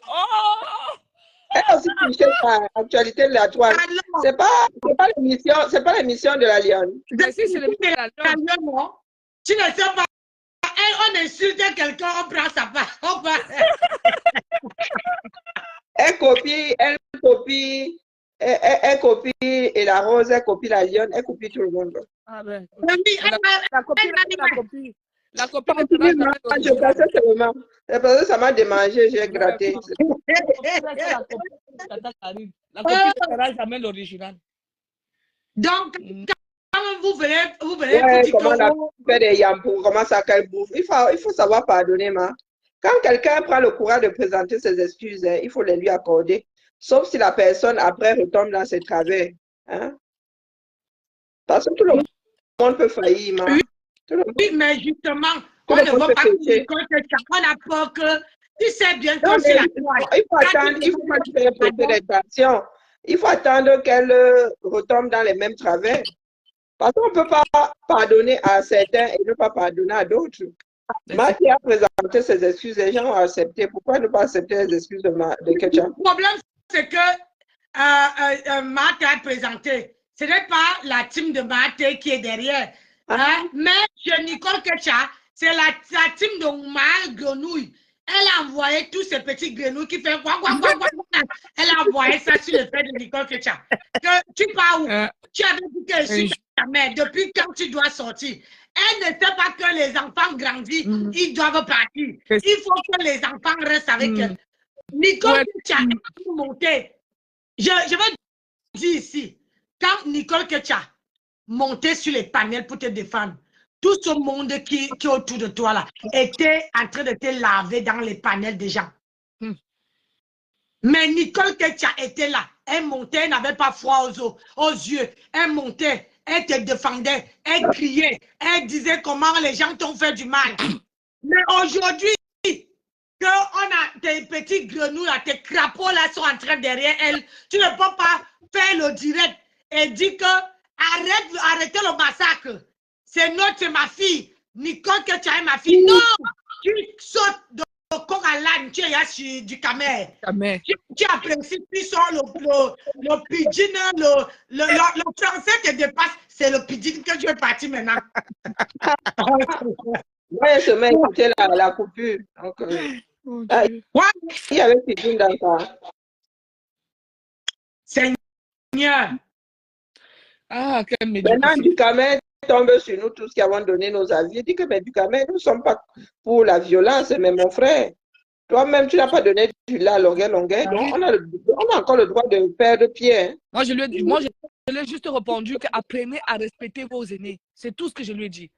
Elle a aussi triché l'actualité de la toile. C'est pas l'émission de la Lionne. Mais si, c'est l'émission de la Lionne. Tu ne sais pas. On insulte quelqu'un, on prend sa part. Elle copie, et la Rose, elle copie la Lionne, elle copie tout le monde. Ah ben. La copie. Je pensais seulement. Ça m'a démangé, j'ai gratté. La copie ne sera jamais l'original. Donc, vous venez ouais, comment on a fait des yampous, comment ça qu'elle bouffe. Il faut savoir pardonner, ma. Quand quelqu'un prend le courage de présenter ses excuses, il faut les lui accorder. Sauf si la personne, après, retombe dans ses travers. Hein? Parce que tout le monde peut faillir, ma. Oui, mais justement, on ne veut pas qu'on a peur que tu sais bien que c'est la toile. Il faut attendre, il faut pas faire prêter l'attention. Il faut attendre qu'elle retombe dans les mêmes travers. Parce qu'on ne peut pas pardonner à certains et ne pas pardonner à d'autres. Marthe a présenté ses excuses, les gens ont accepté. Pourquoi ne pas accepter les excuses de Ketia? Le problème, c'est que Marthe a présenté. Ce n'est pas la team de Marthe qui est derrière. Mais Nicole Ketia, c'est la team de Oumar Grenouille. Elle a envoyé tous ces petits grenouilles qui font quoi. Elle a envoyé ça sur le fait de Nicole Ketia. Tu pars où? Tu avais dit que je suis ta mère. Depuis quand tu dois sortir? Elle ne sait pas que les enfants grandissent, ils doivent partir. Il faut que les enfants restent avec elle. Nicole Ketia est montée. Je vais dire ici, quand Nicole Ketia montait sur les panels pour te défendre, tout ce monde qui est autour de toi là était en train de te laver dans les panels des gens. Mais Nicole Ketia était là. Elle montait, elle n'avait pas froid aux yeux. Elle montait, elle te défendait, elle criait, elle disait comment les gens t'ont fait du mal. Mais aujourd'hui, qu'on a tes petits grenouilles, là, tes crapauds là sont en train derrière elle, tu ne peux pas faire le direct et dire que arrêtez le massacre. C'est ma fille. Nicole Ketia est ma fille. Non! Tu sautes de coq à l'âne, tu es du camé. Tu apprécies, tu sors le pidgin, le français te dépasse. C'est le pidgin que tu es parti maintenant. Moi, je m'ai écouté la coupure. Donc, il y avait pidgin dans ça. Seigneur. Ah, quel maintenant, du camé tombe sur nous tous qui avons donné nos avis. Il dit que mais du camé, nous ne sommes pas pour la violence, mais mon frère, toi-même, tu n'as pas donné du lait à longueur. Donc, on a encore le droit de perdre pied. Hein. Moi, je lui ai juste répondu qu'apprenez à respecter vos aînés. C'est tout ce que je lui ai dit.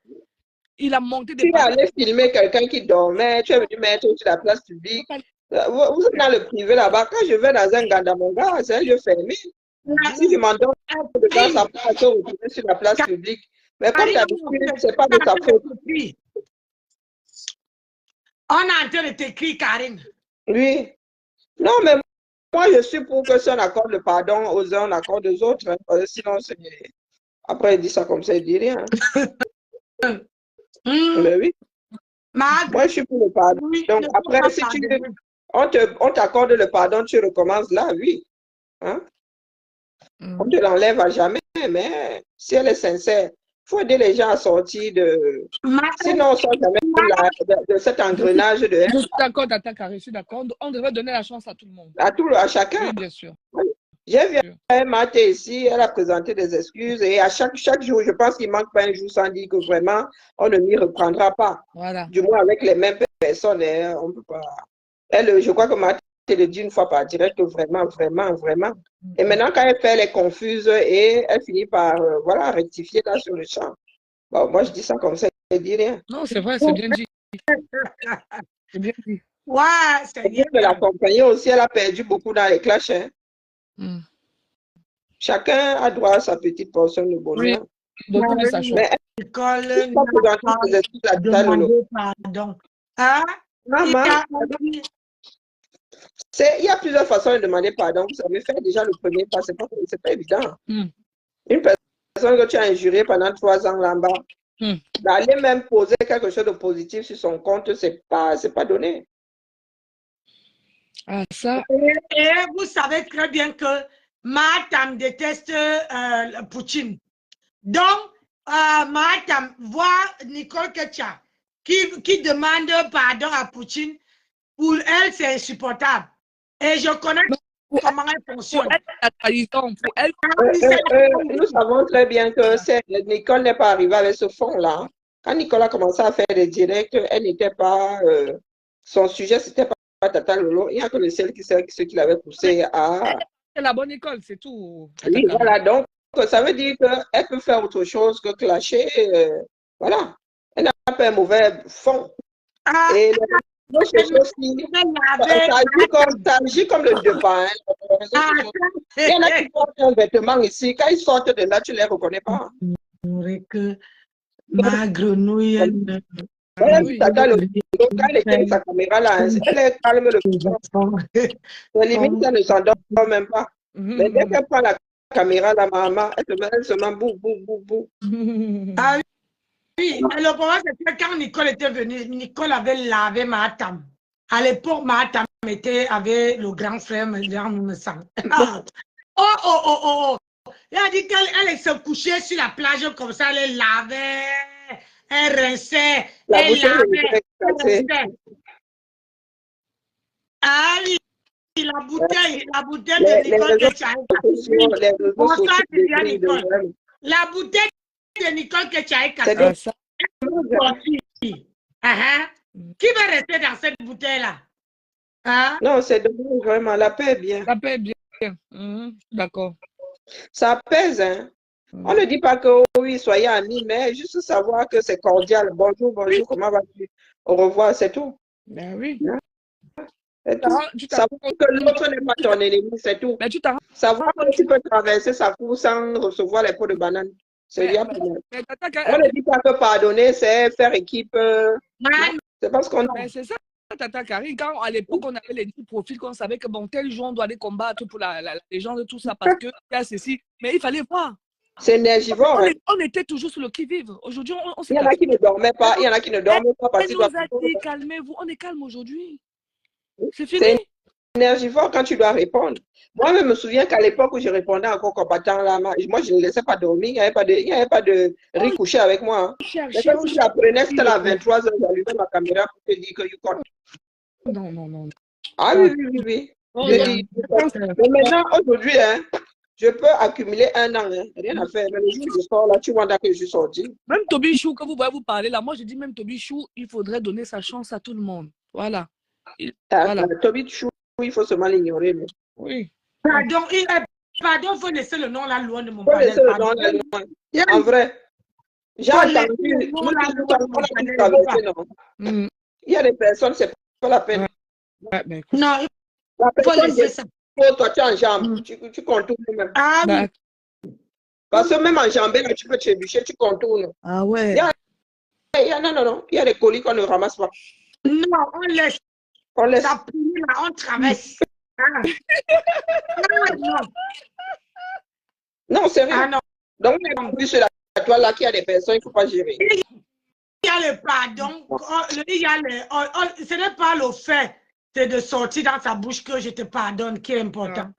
Il a monté des... Tu es allé filmer quelqu'un qui dormait, tu es venu mettre sur la place publique. Vous êtes dans le privé là-bas. Quand je vais dans un Gandamonga, c'est un lieu fermé. Si je m'en donne dedans, ça peut se retrouver sur la place publique. Mais comme d'habitude, ce n'est pas de ta faute. On est en train de t'écrire, Karine. Oui. Non, mais moi, je suis pour que si on accorde le pardon aux uns, on accorde aux autres. Hein, sinon, après, il dit ça comme ça, il dit rien. Mais oui. Moi, je suis pour le pardon. Donc, après, si on t'accorde le pardon, tu recommences là, oui. Hein? On ne te l'enlève à jamais, mais si elle est sincère, il faut aider les gens à sortir de... Sinon, on sort jamais de cet engrenage de... Je suis d'accord, Tata Carré, je suis d'accord. On devrait donner la chance à tout le monde. À chacun. Oui, bien sûr. J'ai vu un matin ici, elle a présenté des excuses et à chaque jour, je pense qu'il ne manque pas un jour sans dire que vraiment, on ne m'y reprendra pas. Voilà. Du moins avec les mêmes personnes, hein, on ne peut pas. Elle, je crois que Marthe le dit une fois par direct que vraiment, vraiment, vraiment. Et maintenant, quand elle fait, elle est confuse et elle finit par voilà, rectifier là sur le champ. Bon, moi, je dis ça comme ça, elle ne dit rien. Non, c'est vrai, c'est bien dit. C'est bien dit. Ouais, c'est bien. De l'accompagner aussi, elle a perdu beaucoup dans les clashs. Hein. Chacun a droit à sa petite portion de bonheur. Oui, mais pardon. Hein? Il y a plusieurs façons de demander pardon. Vous savez, faire déjà le premier pas, c'est pas évident. Une personne que tu as injuriée pendant 3 ans là-bas, d'aller même poser quelque chose de positif sur son compte, c'est pas donné. Ah, ça. Et vous savez très bien que Mahatam déteste Poutine. Donc, Mahatam voit Nicole Ketcha qui demande pardon à Poutine. Pour elle, c'est insupportable. Et je connais comment elle fonctionne. Nous savons très bien que Nicole n'est pas arrivée avec ce fond-là. Quand Nicole a commencé à faire des directs, elle n'était pas... son sujet, c'était pas Tata Lolo. Il n'y a que le seul qui sait ce qu'il avait poussé à... C'est la bonne école, c'est tout. Oui, voilà. Donc, ça veut dire qu'elle peut faire autre chose que clasher. Voilà. Elle n'a pas un mauvais fond. Et ça agit comme le devant. Il y en a qui portent un vêtement ici. Quand ils sortent de là, tu ne les reconnais pas. Que ma grenouille, Quand elle éteint sa caméra là, elle est calme le plus. Limite, ça ne s'endort même pas. Mais dès qu'elle prend la caméra, la maman, elle se met bou, bou, bou, bou. Ah oui, le problème, c'est que quand Nicole était venue, Nicole avait lavé Mahatam. À l'époque, Mahatam avait le grand frère, me semble. Oh. Elle a dit qu'elle se couchait sur la plage comme ça, elle lavait, elle rinçait, elle lavait, elle rinçait. Ah oui, la bouteille de Nicole La bouteille de Nicole Ketchaï. Qui va rester dans cette bouteille-là? Hein? Non, c'est dommage, vraiment. La paix est bien. La paix est bien. D'accord. Ça pèse, hein. On ne dit pas que oui, soyez amis, mais juste savoir que c'est cordial. Bonjour, comment vas-tu? Au revoir, c'est tout. Ben oui. Savoir que l'autre n'est pas ton ennemi, c'est tout. Mais savoir que tu peux traverser sa cour sans recevoir les pots de banane. C'est bien pour moi. On ne dit pas que pardonner, c'est faire équipe. C'est parce qu'on a. C'est ça. Tata Karine, quand à l'époque on avait les 10 profils, qu'on savait que bon, tel jour on doit aller combattre pour la légende de tout ça parce que il y a ceci, mais il fallait voir. C'est énergivore. On était toujours sur le qui-vive. Aujourd'hui, on il y en a qui ne dormaient pas, il y en a qui ne dormaient pas parce qu'ils doivent. Calmez-vous, on est calme aujourd'hui. C'est fini. C'est énergivore quand tu dois répondre. Moi, je me souviens qu'à l'époque où je répondais encore combattant là, moi je ne laissais pas dormir, il n'y avait pas de riz couché avec moi. Hein. Mais quand je l'apprenais, c'était à 23h, j'allumais ma caméra pour te dire que you compte. Non. Ah oui. Mais maintenant, aujourd'hui, hein, je peux accumuler 1 an, hein, rien à faire. Mais le jour où je sors là, tu vois que je suis sorti. Même Toby Chou, quand vous voyez vous parler là, moi je dis même Toby Chou, il faudrait donner sa chance à tout le monde. Voilà. Voilà. Toby Chou, il faut seulement l'ignorer. Oui. Pardon, il faut laisser le nom là loin de mon panel. En vrai. J'ai entendu. Il y a des personnes, c'est pas la peine. Non, la personne laisser ça. Toi, tu es en jambe, tu contournes même. Ah oui. Parce que même en jambe, là, tu peux trébucher, tu contournes. Ah ouais. Non. Il y a des colis qu'on ne ramasse pas. Non, on laisse. On laisse. Ça pousse là, on traverse. Non, c'est rien. Non. Donc, on a vu sur la toile là qu'il y a des personnes, il ne faut pas gérer. Il y a le pardon. Ce n'est pas le fait de sortir dans sa bouche que je te pardonne qui est important.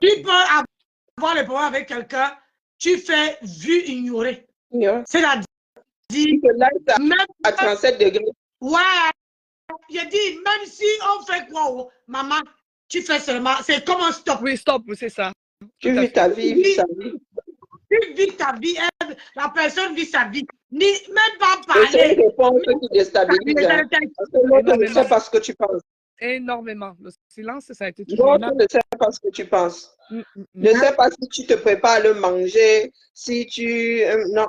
Tu peux avoir le problème avec quelqu'un, tu fais vu ignorer. C'est-à-dire, même à 37 degrés. Ouais. Je dis, même si on fait quoi, maman, tu fais seulement, c'est comme un stop. Oui, stop, c'est ça. Tu vis ta vie, il vit sa vie. Tu vis ta vie, la personne vit sa vie. Même pas parler. C'est une réponse qui déstabilise. Parce que l'autre ne sait pas ce que tu penses. Énormément. Le silence, ça a été toujours. L'autre ne sait pas ce que tu penses. Ne sait pas si tu te prépares à le manger, si tu... non.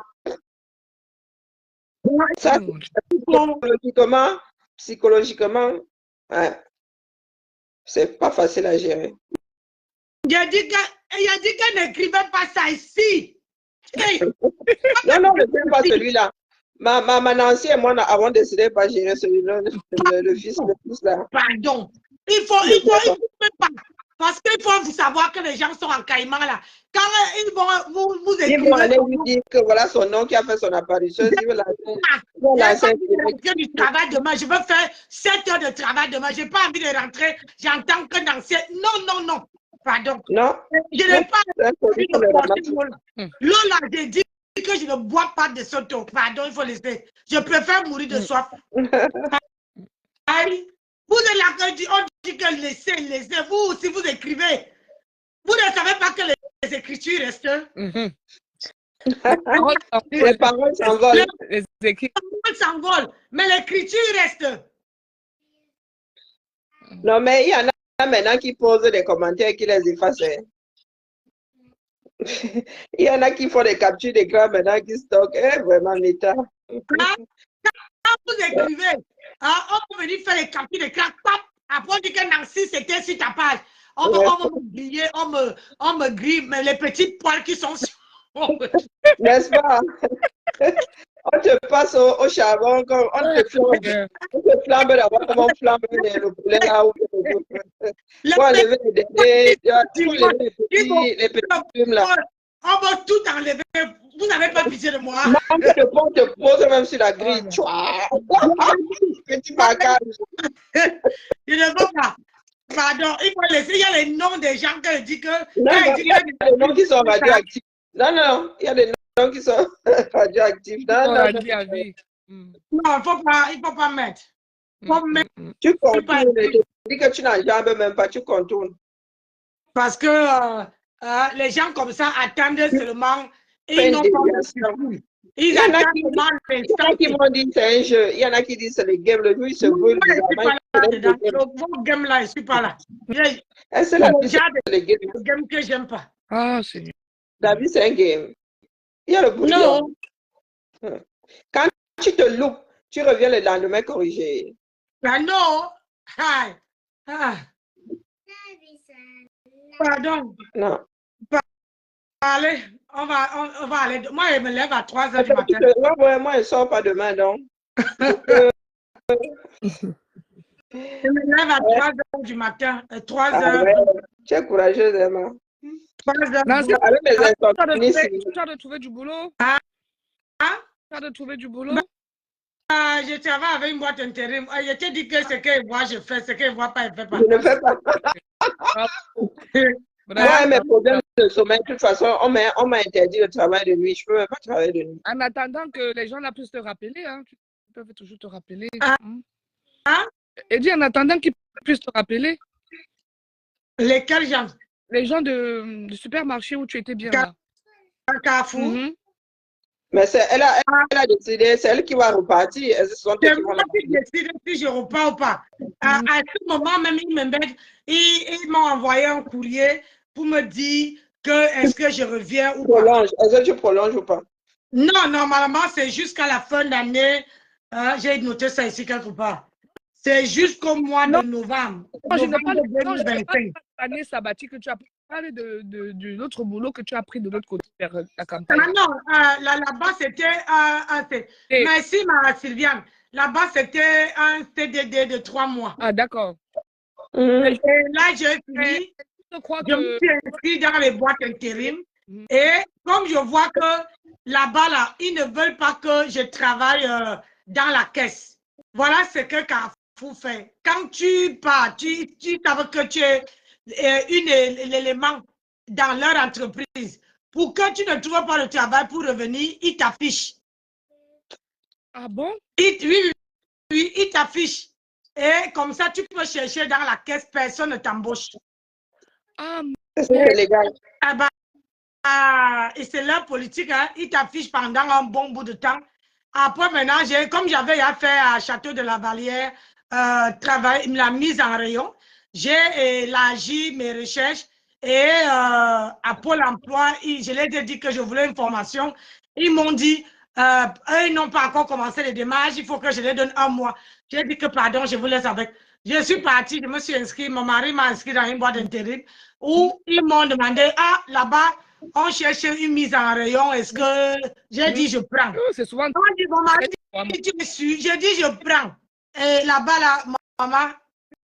Ça, psychologiquement, ouais, c'est pas facile à gérer. Il a dit qu'elle n'écrivait pas ça ici. Non, ne fais pas celui-là. Ma Nancy et moi avons décidé de pas gérer celui-là, le fils là. Pardon. Il faut pas. Parce qu'il faut vous savoir que les gens sont en caïman là. Quand ils vont vous écrire. Ils vont aller lui dire que voilà son nom qui a fait son apparition. Je veux du travail demain. Je veux faire 7 heures de travail demain. Je n'ai pas envie de rentrer. J'entends que dans cette. Non. Pardon. Non. Je n'ai pas envie de porter Lola, j'ai dit que je ne bois pas de soto. Pardon, il faut laisser. Je préfère mourir de soif. Vous êtes là, on dit que laissez. Vous, si vous écrivez, vous ne savez pas que les écritures restent. Les paroles s'envolent. Les paroles s'envolent, mais l'écriture reste. Non, mais il y en a maintenant qui posent des commentaires et qui les effacent. Il y en a qui font des captures d'écran maintenant qui stockent. Vraiment, Nita. Quand vous écrivez, on peut venir faire les captures d'écran. Après, on dit que Nancy, c'était sur ta page. On va me griller, on me grille, mais les petites poils qui sont sur. N'est-ce pas? On te passe au charbon, on te flambe d'abord comme on flambe le poulet là. Pour enlever les petits plumes là. On va tout enlever. Vous n'avez pas pitié de moi. Non, on te pose même sur la grille. Petit bagage. Je ne veux pas. Pardon, il faut laisser. Il y a les noms des gens qui disent que. Non, il y a des noms qui sont radioactifs. Non, il y a des noms qui sont radioactifs. Non, il ne faut pas mettre. Tu contournes. Tu dis que tu n'as jamais même pas, tu contournes. Parce que les gens comme ça attendent seulement. Ils n'ont pas. Il y en a qui m'ont dit c'est un jeu. Il y en a qui disent c'est le game. Le jeu, il se brûle. Le game là, je ne suis pas là. C'est le game que je n'aime pas. Ah, c'est. La vie, c'est un game. Il y a le bouillon. Non. Quand tu te loupes, tu reviens le lendemain corrigé. Ah non. Pardon. Non. Allez, on va aller. Moi, je me lève à 3 h du matin. Moi, je ne sors pas demain, donc. Je me lève à 3 h du matin. 3 h. Ouais. Tu es courageuse, Emma. 3 h. Avec mes tu as de trouver du boulot? Tu as de trouver du boulot? Je travaille avec une boîte intérim. Je te dis que ce qu'elle voit, je fais. Ce qu'elle ne voit pas, elle ne fait pas. Je ne fais pas. Moi, mes problèmes de sommeil, de toute façon, on m'a interdit le travail de nuit. Je ne peux même pas travailler de nuit. En attendant que les gens là puissent te rappeler, hein, ils peuvent toujours te rappeler. Et dis en attendant qu'ils puissent te rappeler. Lesquels gens? Les gens du supermarché où tu étais bien là. Carrefour. Mais elle a décidé, c'est elle qui va repartir. C'est moi qui décide si je repars ou pas. À ce moment même, ils m'ont envoyé un courrier pour me dire que est-ce que je reviens ou pas. Est-ce que tu prolonges ou pas? Non, normalement, c'est jusqu'à la fin d'année. J'ai noté ça ici quelque part. C'est jusqu'au mois de novembre. Non, je ne parle pas de l'année sabbatique que tu as parlé de l'autre boulot que tu as pris de l'autre côté vers la campagne. Là-bas, c'était merci, Sylviane. Là-bas, c'était un CDD de 3 mois. Ah, d'accord. Et là, je me suis inscrite dans les boîtes intérim. Et comme je vois que là-bas, là, ils ne veulent pas que je travaille dans la caisse. Voilà ce que Carrefour fait. Quand tu pars, tu savais que tu es l'élément dans leur entreprise. Pour que tu ne trouves pas le travail pour revenir, ils t'affichent. Ah bon? Oui, ils t'affichent. Et comme ça, tu peux chercher dans la caisse, personne ne t'embauche. Ah, C'est légal. Et c'est leur politique, hein. Ils t'affichent pendant un bon bout de temps. Après, maintenant, comme j'avais fait à Château de la Vallière, la mise en rayon, j'ai élargi mes recherches et à Pôle emploi, je leur ai dit que je voulais une formation. Ils m'ont dit, eux, ils n'ont pas encore commencé les démarches, il faut que je les donne un mois. J'ai dit que pardon, je vous laisse avec. Je suis partie, je me suis inscrite, mon mari m'a inscrit dans une boîte d'intérim où ils m'ont demandé, ah, là-bas, on cherchait une mise en rayon. Est-ce que j'ai dit je prends? C'est souvent. On dit, mon mari, j'ai dit je prends. Et là-bas, là, maman,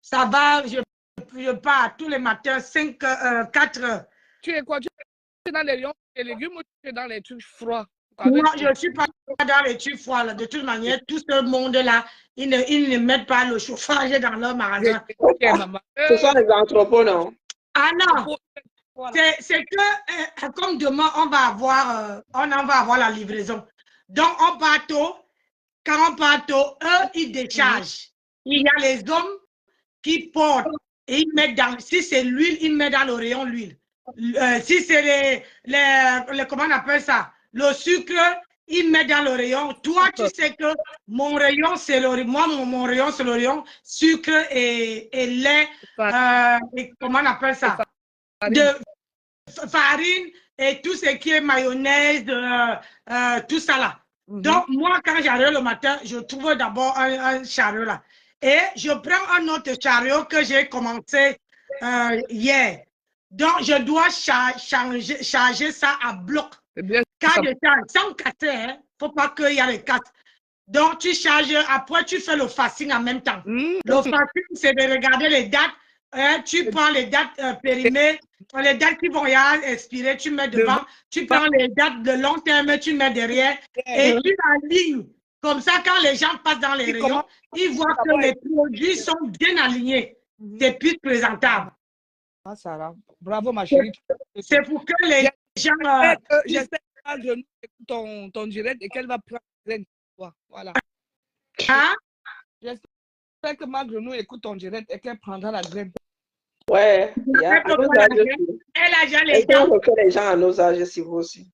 ça va, je pars tous les matins, 4 heures. Tu es quoi? Tu es dans les légumes ou tu es dans les trucs froids? Moi, je ne suis pas dans les trucs froids. Là. De toute manière, tout ce monde-là, ils ne mettent pas le chauffage dans leur magasin. Ce sont les entrepôts, non? Ah non. Voilà. C'est que, comme demain, on en va avoir la livraison. Donc, on part tôt. Quand on part tôt, eux, ils déchargent. Il y a les hommes qui portent et ils mettent dans, si c'est l'huile, ils mettent dans le rayon l'huile. Si c'est comment on appelle ça? Le sucre, ils mettent dans le rayon. Toi, tu sais que mon rayon, c'est le rayon sucre et lait. Et comment on appelle ça? De farine et tout ce qui est mayonnaise, tout ça là. Donc, moi, quand j'arrive le matin, je trouve d'abord un chariot là. Et je prends un autre chariot que j'ai commencé hier. Donc, je dois charger ça à bloc. Quand je charge, sans casser, il ne faut pas qu'il y ait les casses. Donc, tu charges, après, tu fais le fasting en même temps. Le fasting, c'est de regarder les dates. Tu prends les dates périmées, les dates qui vont expirer, tu mets devant. Tu prends les dates de long terme, tu mets derrière. Et tu alignes. Comme ça, quand les gens passent dans les rayons, ils voient que les produits sont bien alignés. C'est plus présentable. Ah, ça va. Bravo, ma chérie. C'est pour que les gens... J'espère que ton direct et qu'elle va prendre graine. Voilà. Hein? J'espère que Marc Renaud écoute ton direct et qu'elle prendra la graine. Ouais. Elle a déjà les gens. Les gens à nos âges, si vous aussi.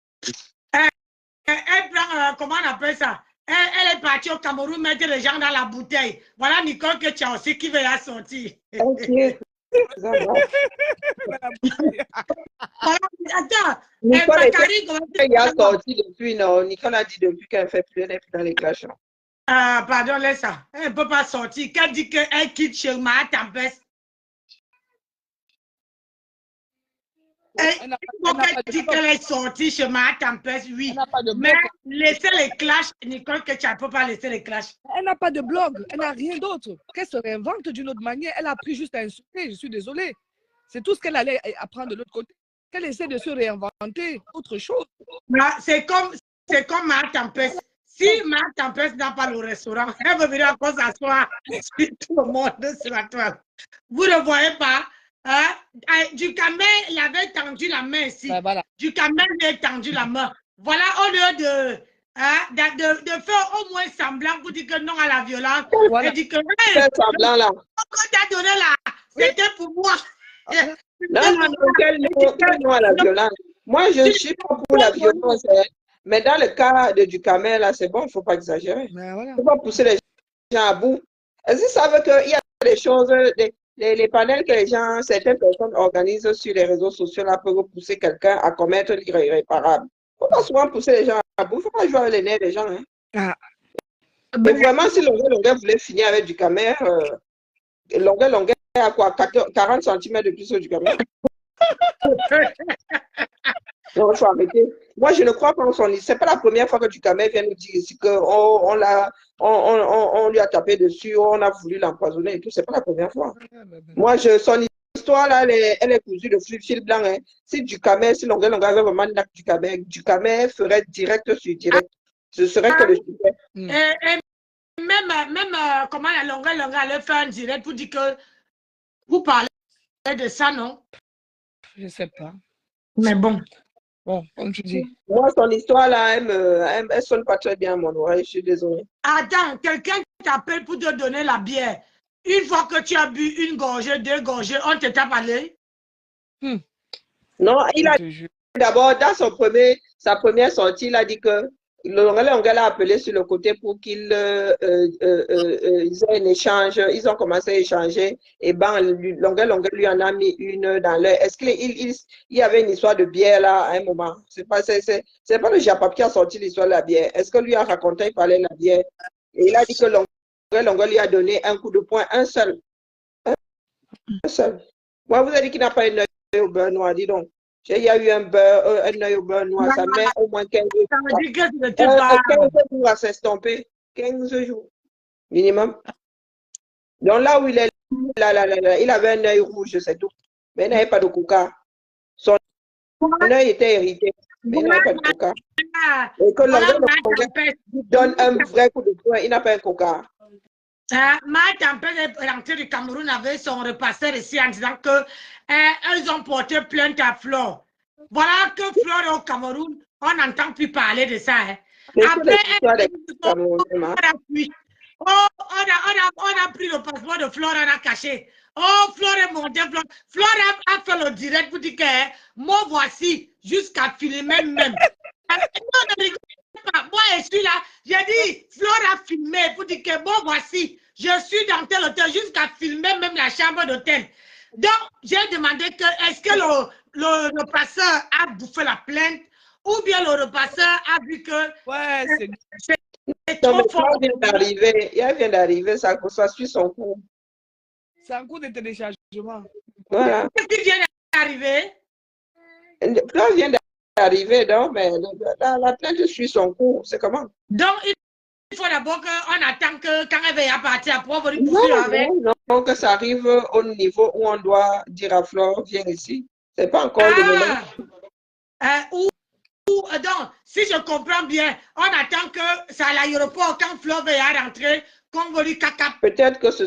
Elle prend, comment on appelle ça? Elle est partie au Cameroun mettre les gens dans la bouteille. Voilà Nicole que tu as aussi qui veut la sortir. Ok. Attends. Nicole a sorti depuis, non. Nicole a dit depuis qu'elle fait plus, elle est plus dans les clashs. Pardon, laisse ça. Elle ne peut pas sortir. Qu'elle dit qu'elle quitte chez Ma Tempest. Elle dit qu'elle est sortie chez Ma Tempest, oui. Mais laisser les clashs, Nicole, que tu ne peux pas laisser les clashs. Elle n'a pas de blog, elle n'a rien d'autre. Qu'elle se réinvente d'une autre manière. Elle a appris juste à insulter, je suis désolée. C'est tout ce qu'elle allait apprendre de l'autre côté. Qu'elle essaie de se réinventer, autre chose. C'est comme Ma Tempest. Si Ma Tempest n'a pas le restaurant, elle veut venir encore s'asseoir sur tout le monde sur la toile. Vous ne voyez pas? Ducamel, il avait tendu la main ici. Ouais, voilà. Ducamel lui a tendu la main. Voilà, au lieu de faire au moins semblant pour dire que non à la violence. Voilà. Et dit que semblant là. Quand tu as donné là, c'était pour moi. Non, à la violence. Moi, je ne suis pas pour la violence. Mais dans le cas de Ducamel, là, c'est bon, il ne faut pas exagérer. Il ne faut pas pousser les gens à bout. Est-ce que ça veut qu'il y a des choses, les panels que certaines personnes organisent sur les réseaux sociaux là pour pousser quelqu'un à commettre l'irréparable. Il ne faut pas souvent pousser les gens à bout. Il ne faut pas jouer avec les nerfs des gens. Hein. Mais vraiment, si Longueur voulait finir avec Ducamel, Longueur a quoi 40 cm de plus sur Ducamel. Non, il faut arrêter. Moi, je ne crois pas en son histoire. Ce n'est pas la première fois que Ducamel vient nous dire ici qu'on lui a tapé dessus, on a voulu l'empoisonner et tout. Ce n'est pas la première fois. Moi, son histoire, là, elle est cousue de fil blanc. Hein. Si Longueur avait vraiment Ducamel ferait direct sur direct. Ce serait que le sujet. Et même comment la Longueur allait faire un direct pour dire que vous parlez de ça, non? Je ne sais pas. Mais bon. Bon, comme tu dis. Moi, son histoire, là, elle sonne pas très bien à mon oreille, je suis désolée. Attends, quelqu'un t'appelle pour te donner la bière. Une fois que tu as bu une gorgée, 2 gorgées, on te tape à l'œil. Non, il a d'abord, dans sa première sortie, il a dit que Longueuil l'a appelé sur le côté pour qu'ils aient un échange. Ils ont commencé à échanger. Et ben, Longueuil lui en a mis une dans l'œil. Est-ce qu'il y avait une histoire de bière là à un moment? C'est pas le Japap qui a sorti l'histoire de la bière. Est-ce que lui a raconté, il parlait de la bière? Et il a dit que Longueuil lui a donné un coup de poing, un seul. Un seul. Moi, vous avez dit qu'il n'a pas un œil au beurre noir, dis donc. Il y a eu un œil au beurre noir, ça met au moins 15 jours. 15 jours à s'estomper. 15 jours minimum. Donc là où il est, il avait un œil rouge, c'est tout. Mais il n'avait pas de coca. Son œil était hérité, mais il n'avait pas de coca. Et que Longueuil donne un vrai coup de poing, il n'a pas un coca. Ma tempête est rentrée du Cameroun avec son repasseur ici en disant que elles ont porté plainte à Flore. Voilà que Flore est au Cameroun, on n'entend plus parler de ça. Hein. Après, on a pris le passeport de Flore, on a caché. Oh, Flore est montée, Flore a fait le direct pour dire que moi voici, jusqu'à filmer même. Moi, je suis là. J'ai dit, Flore a filmé pour dire que bon, voici, je suis dans tel hôtel jusqu'à filmer même la chambre d'hôtel. Donc, j'ai demandé que est-ce que le passeur a bouffé la plainte ou bien le repasseur a vu que. Ouais, c'est trop fort. Il vient d'arriver, ça suit son cours. C'est un cours de téléchargement. Voilà. Qu'est-ce qui vient d'arriver? Flore vient d'arriver, donc, mais la plainte suit son cours. C'est comment? Donc, il faut d'abord qu'on attend que quand elle va partir, après, on va lui poursuivre avec. Non, que ça arrive au niveau où on doit dire à Flore, viens ici. C'est pas encore le moment. Donc, si je comprends bien, on attend que c'est à l'aéroport, quand Flore va rentrer, qu'on va lui caca. Peut-être que ce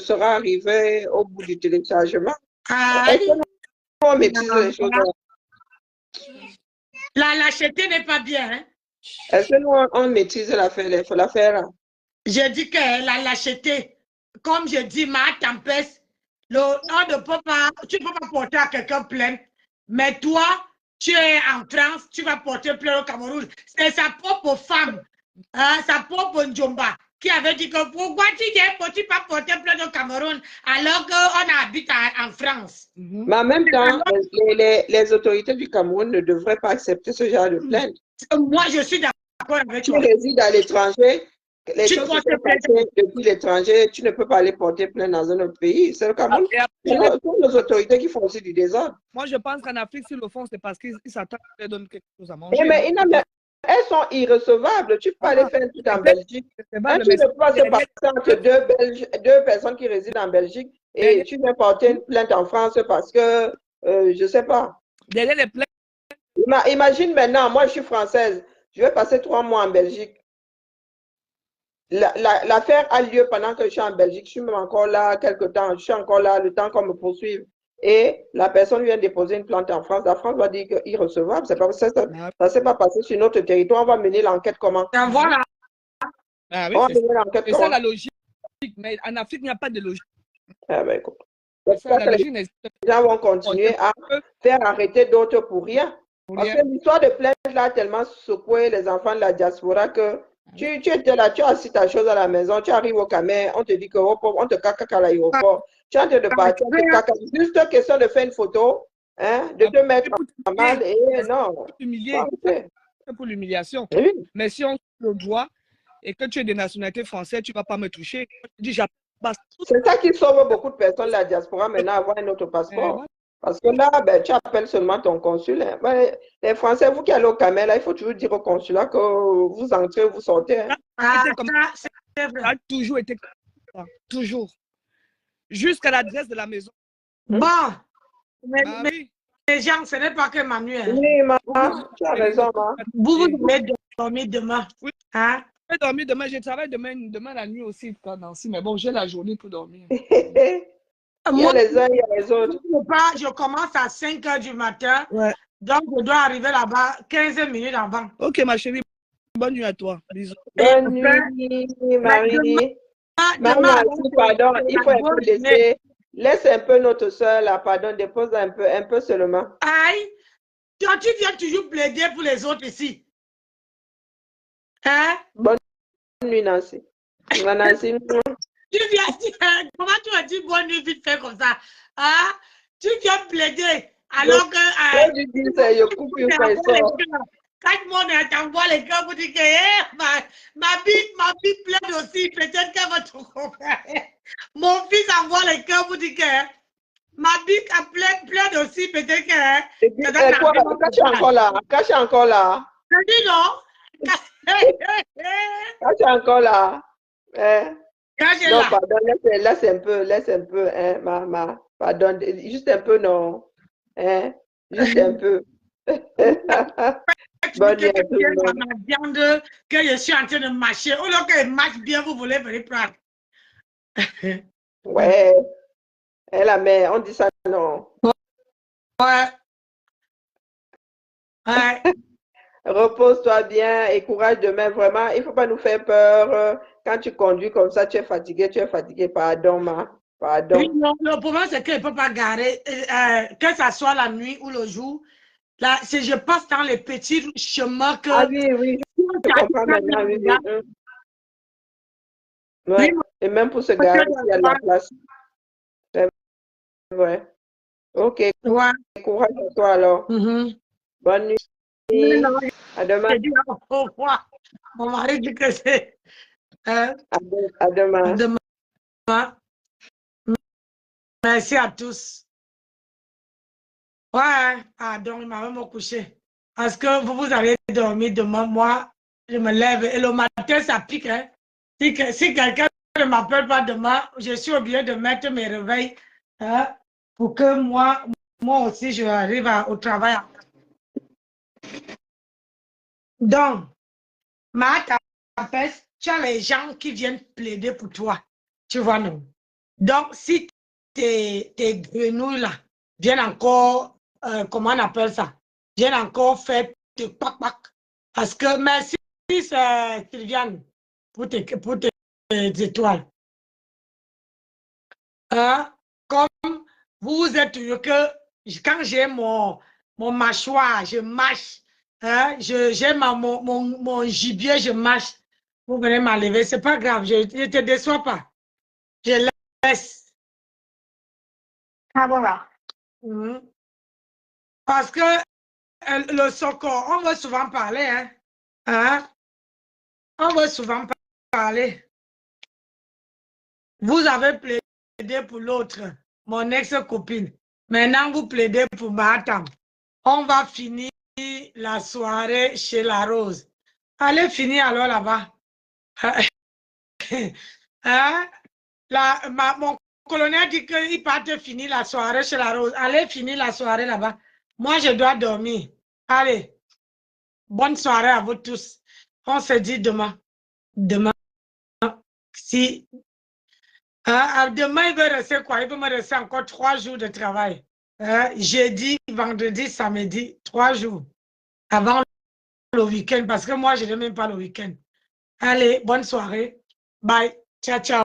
sera arrivé au bout du téléchargement. On maîtrise les choses. La lâcheté n'est pas bien. Hein? Est-ce que nous, on maîtrise l'affaire? Je dis que la lâcheté, comme je dis, ma tempête, tu ne peux pas porter à quelqu'un plainte, mais toi, tu es en France, tu vas porter plainte au Cameroun. C'est sa propre femme, sa propre Njomba, qui avait dit que pourquoi tu ne peux pas porter plainte au Cameroun alors qu'on habite en France. Mais en même temps, les autorités du Cameroun ne devraient pas accepter ce genre de plainte. Moi, je suis d'accord avec toi. Tu résides à l'étranger, les choses se sont passées depuis l'étranger, tu ne peux pas aller porter plainte dans un autre pays. C'est le Cameroun. Ce sont les autorités qui font aussi du désordre. Moi, je pense qu'en Afrique, si le font, c'est parce qu'ils s'attendent à donner quelque chose à manger. Mais elles sont irrecevables. Tu peux aller faire tout en Belgique. Tu ne peux pas se passer entre deux personnes qui résident en Belgique et tu viens porter une plainte en France parce que, je ne sais pas. Derrière les plaintes. Imagine maintenant, moi je suis française, je vais passer 3 mois en Belgique. L'affaire a lieu pendant que je suis en Belgique, je suis même encore là quelque temps, je suis encore là le temps qu'on me poursuive. Et la personne vient déposer une plainte en France. La France va dire qu'il est irrecevable. Ça ne s'est pas passé sur notre territoire. On va mener l'enquête comment? Voilà. Ah oui, c'est ça la logique. Mais en Afrique, il n'y a pas de logique. Ah ben, écoute. Les gens vont continuer à faire arrêter d'autres pour rien. Parce que l'histoire de plainte là a tellement secoué les enfants de la diaspora que tu étais là, tu as assis ta chose à la maison, tu arrives au Cameroun, on te dit on te caca à l'aéroport. Tu es en train de partir, juste question de faire une photo, hein, de te mettre en mal et non. C'est pour l'humiliation. Oui. Mais si on le doit et que tu es de nationalité française, tu ne vas pas me toucher. C'est ça qui sauve beaucoup de personnes de la diaspora maintenant, avoir un autre passeport. Parce que là, ben, tu appelles seulement ton consul. Hein. Ben, les Français, vous qui allez au Cameroun, là, il faut toujours dire au consulat que vous entrez, vous sortez. Hein. Ça a toujours été comme ça. Toujours. Jusqu'à l'adresse de la maison. Bon. Mais les gens, ce n'est pas que Manuel. Oui, maman, tu as raison, maman. Vous devez dormir demain. Oui. Hein? Je vais dormir demain. Je travaille demain la nuit aussi, Nancy. Mais bon, j'ai la journée pour dormir. Il y a les uns, il y a les autres. Je commence à 5 h du matin. Ouais. Donc, je dois arriver là-bas 15 minutes avant. Ok, ma chérie. Bonne nuit à toi. Bisous. Bonne nuit, Marie. Maman, pardon, il faut être laissé. Laisse un peu notre soeur là, pardon, dépose un peu seulement. Aïe, toi, tu viens toujours plaider pour les autres ici. Hein? Bonne nuit, Nancy. Nancy. Tu viens, comment tu as dit bonne nuit vite fait comme ça? Hein? Tu viens plaider alors que... je dis ça, je coupe une fois et sort. Quand mon t'envoie les gars pour dire que ma bite plaide aussi, peut-être qu'elle va te comprendre. Mon fils envoie les gars pour dire que ma bite plaide aussi, peut-être que... Quoi, cache encore là, cache encore là. Je dis non. Cache encore là. Cache Non, là. pardon, laisse un peu, hein, pardon, juste un peu, non. Hein, juste un peu. Bonne nuit à tout le monde. Ma viande que je suis en train de mâcher. Au lieu qu'elle mâche bien, vous voulez venir prendre. Ouais. La mère, on dit ça, non. Ouais. Ouais. Repose-toi bien et courage demain, vraiment. Il ne faut pas nous faire peur. Quand tu conduis comme ça, tu es fatigué. Pardon, ma. Pardon. Oui, non, le problème, c'est qu'elle ne peut pas garer, que ce soit la nuit ou le jour. Là, je passe dans les petits chemins que... Ah oui, je comprends maintenant. Oui. Ouais. Et même pour se garer, il y a de la place. Ouais. Ok. Ouais. Courage à toi alors. Bonne nuit. À demain. Au revoir. Mon mari dit que c'est... À demain. À demain. Merci à tous. Ouais, pardon, il m'a même couché. Parce que vous allez dormir demain, moi, je me lève et le matin, ça pique. Hein? Si quelqu'un ne m'appelle pas demain, je suis obligé de mettre mes réveils hein, pour que moi aussi, je arrive au travail. Donc, ma tapesse, tu as les gens qui viennent plaider pour toi. Tu vois, non? Donc, si tes grenouilles là viennent encore, comment on appelle ça? Viennent encore faire de pac-pac. Parce que merci, Sylviane, pour tes étoiles. Hein? Comme vous êtes toujours que quand j'ai mon mâchoire, je mâche. Hein? J'ai mon gibier, je mâche. Vous venez m'enlever, c'est pas grave, je ne te déçois pas. Je laisse. Ah, voilà. Parce que le socor, on va souvent parler, hein? Hein? On va souvent parler. Vous avez plaidé pour l'autre, mon ex-copine. Maintenant, vous plaidez pour Matam. On va finir la soirée chez la Rose. Allez finir alors là-bas. Hein? Mon colonel dit qu'il part finir la soirée chez la Rose. Allez finir la soirée là-bas. Moi, je dois dormir. Allez, bonne soirée à vous tous. On se dit demain. Demain. Si, demain, il va rester quoi? Il va me rester encore 3 jours de travail. Jeudi, vendredi, samedi, 3 jours. Avant le week-end, parce que moi, je n'aime même pas le week-end. Allez, bonne soirée. Bye. Ciao, ciao.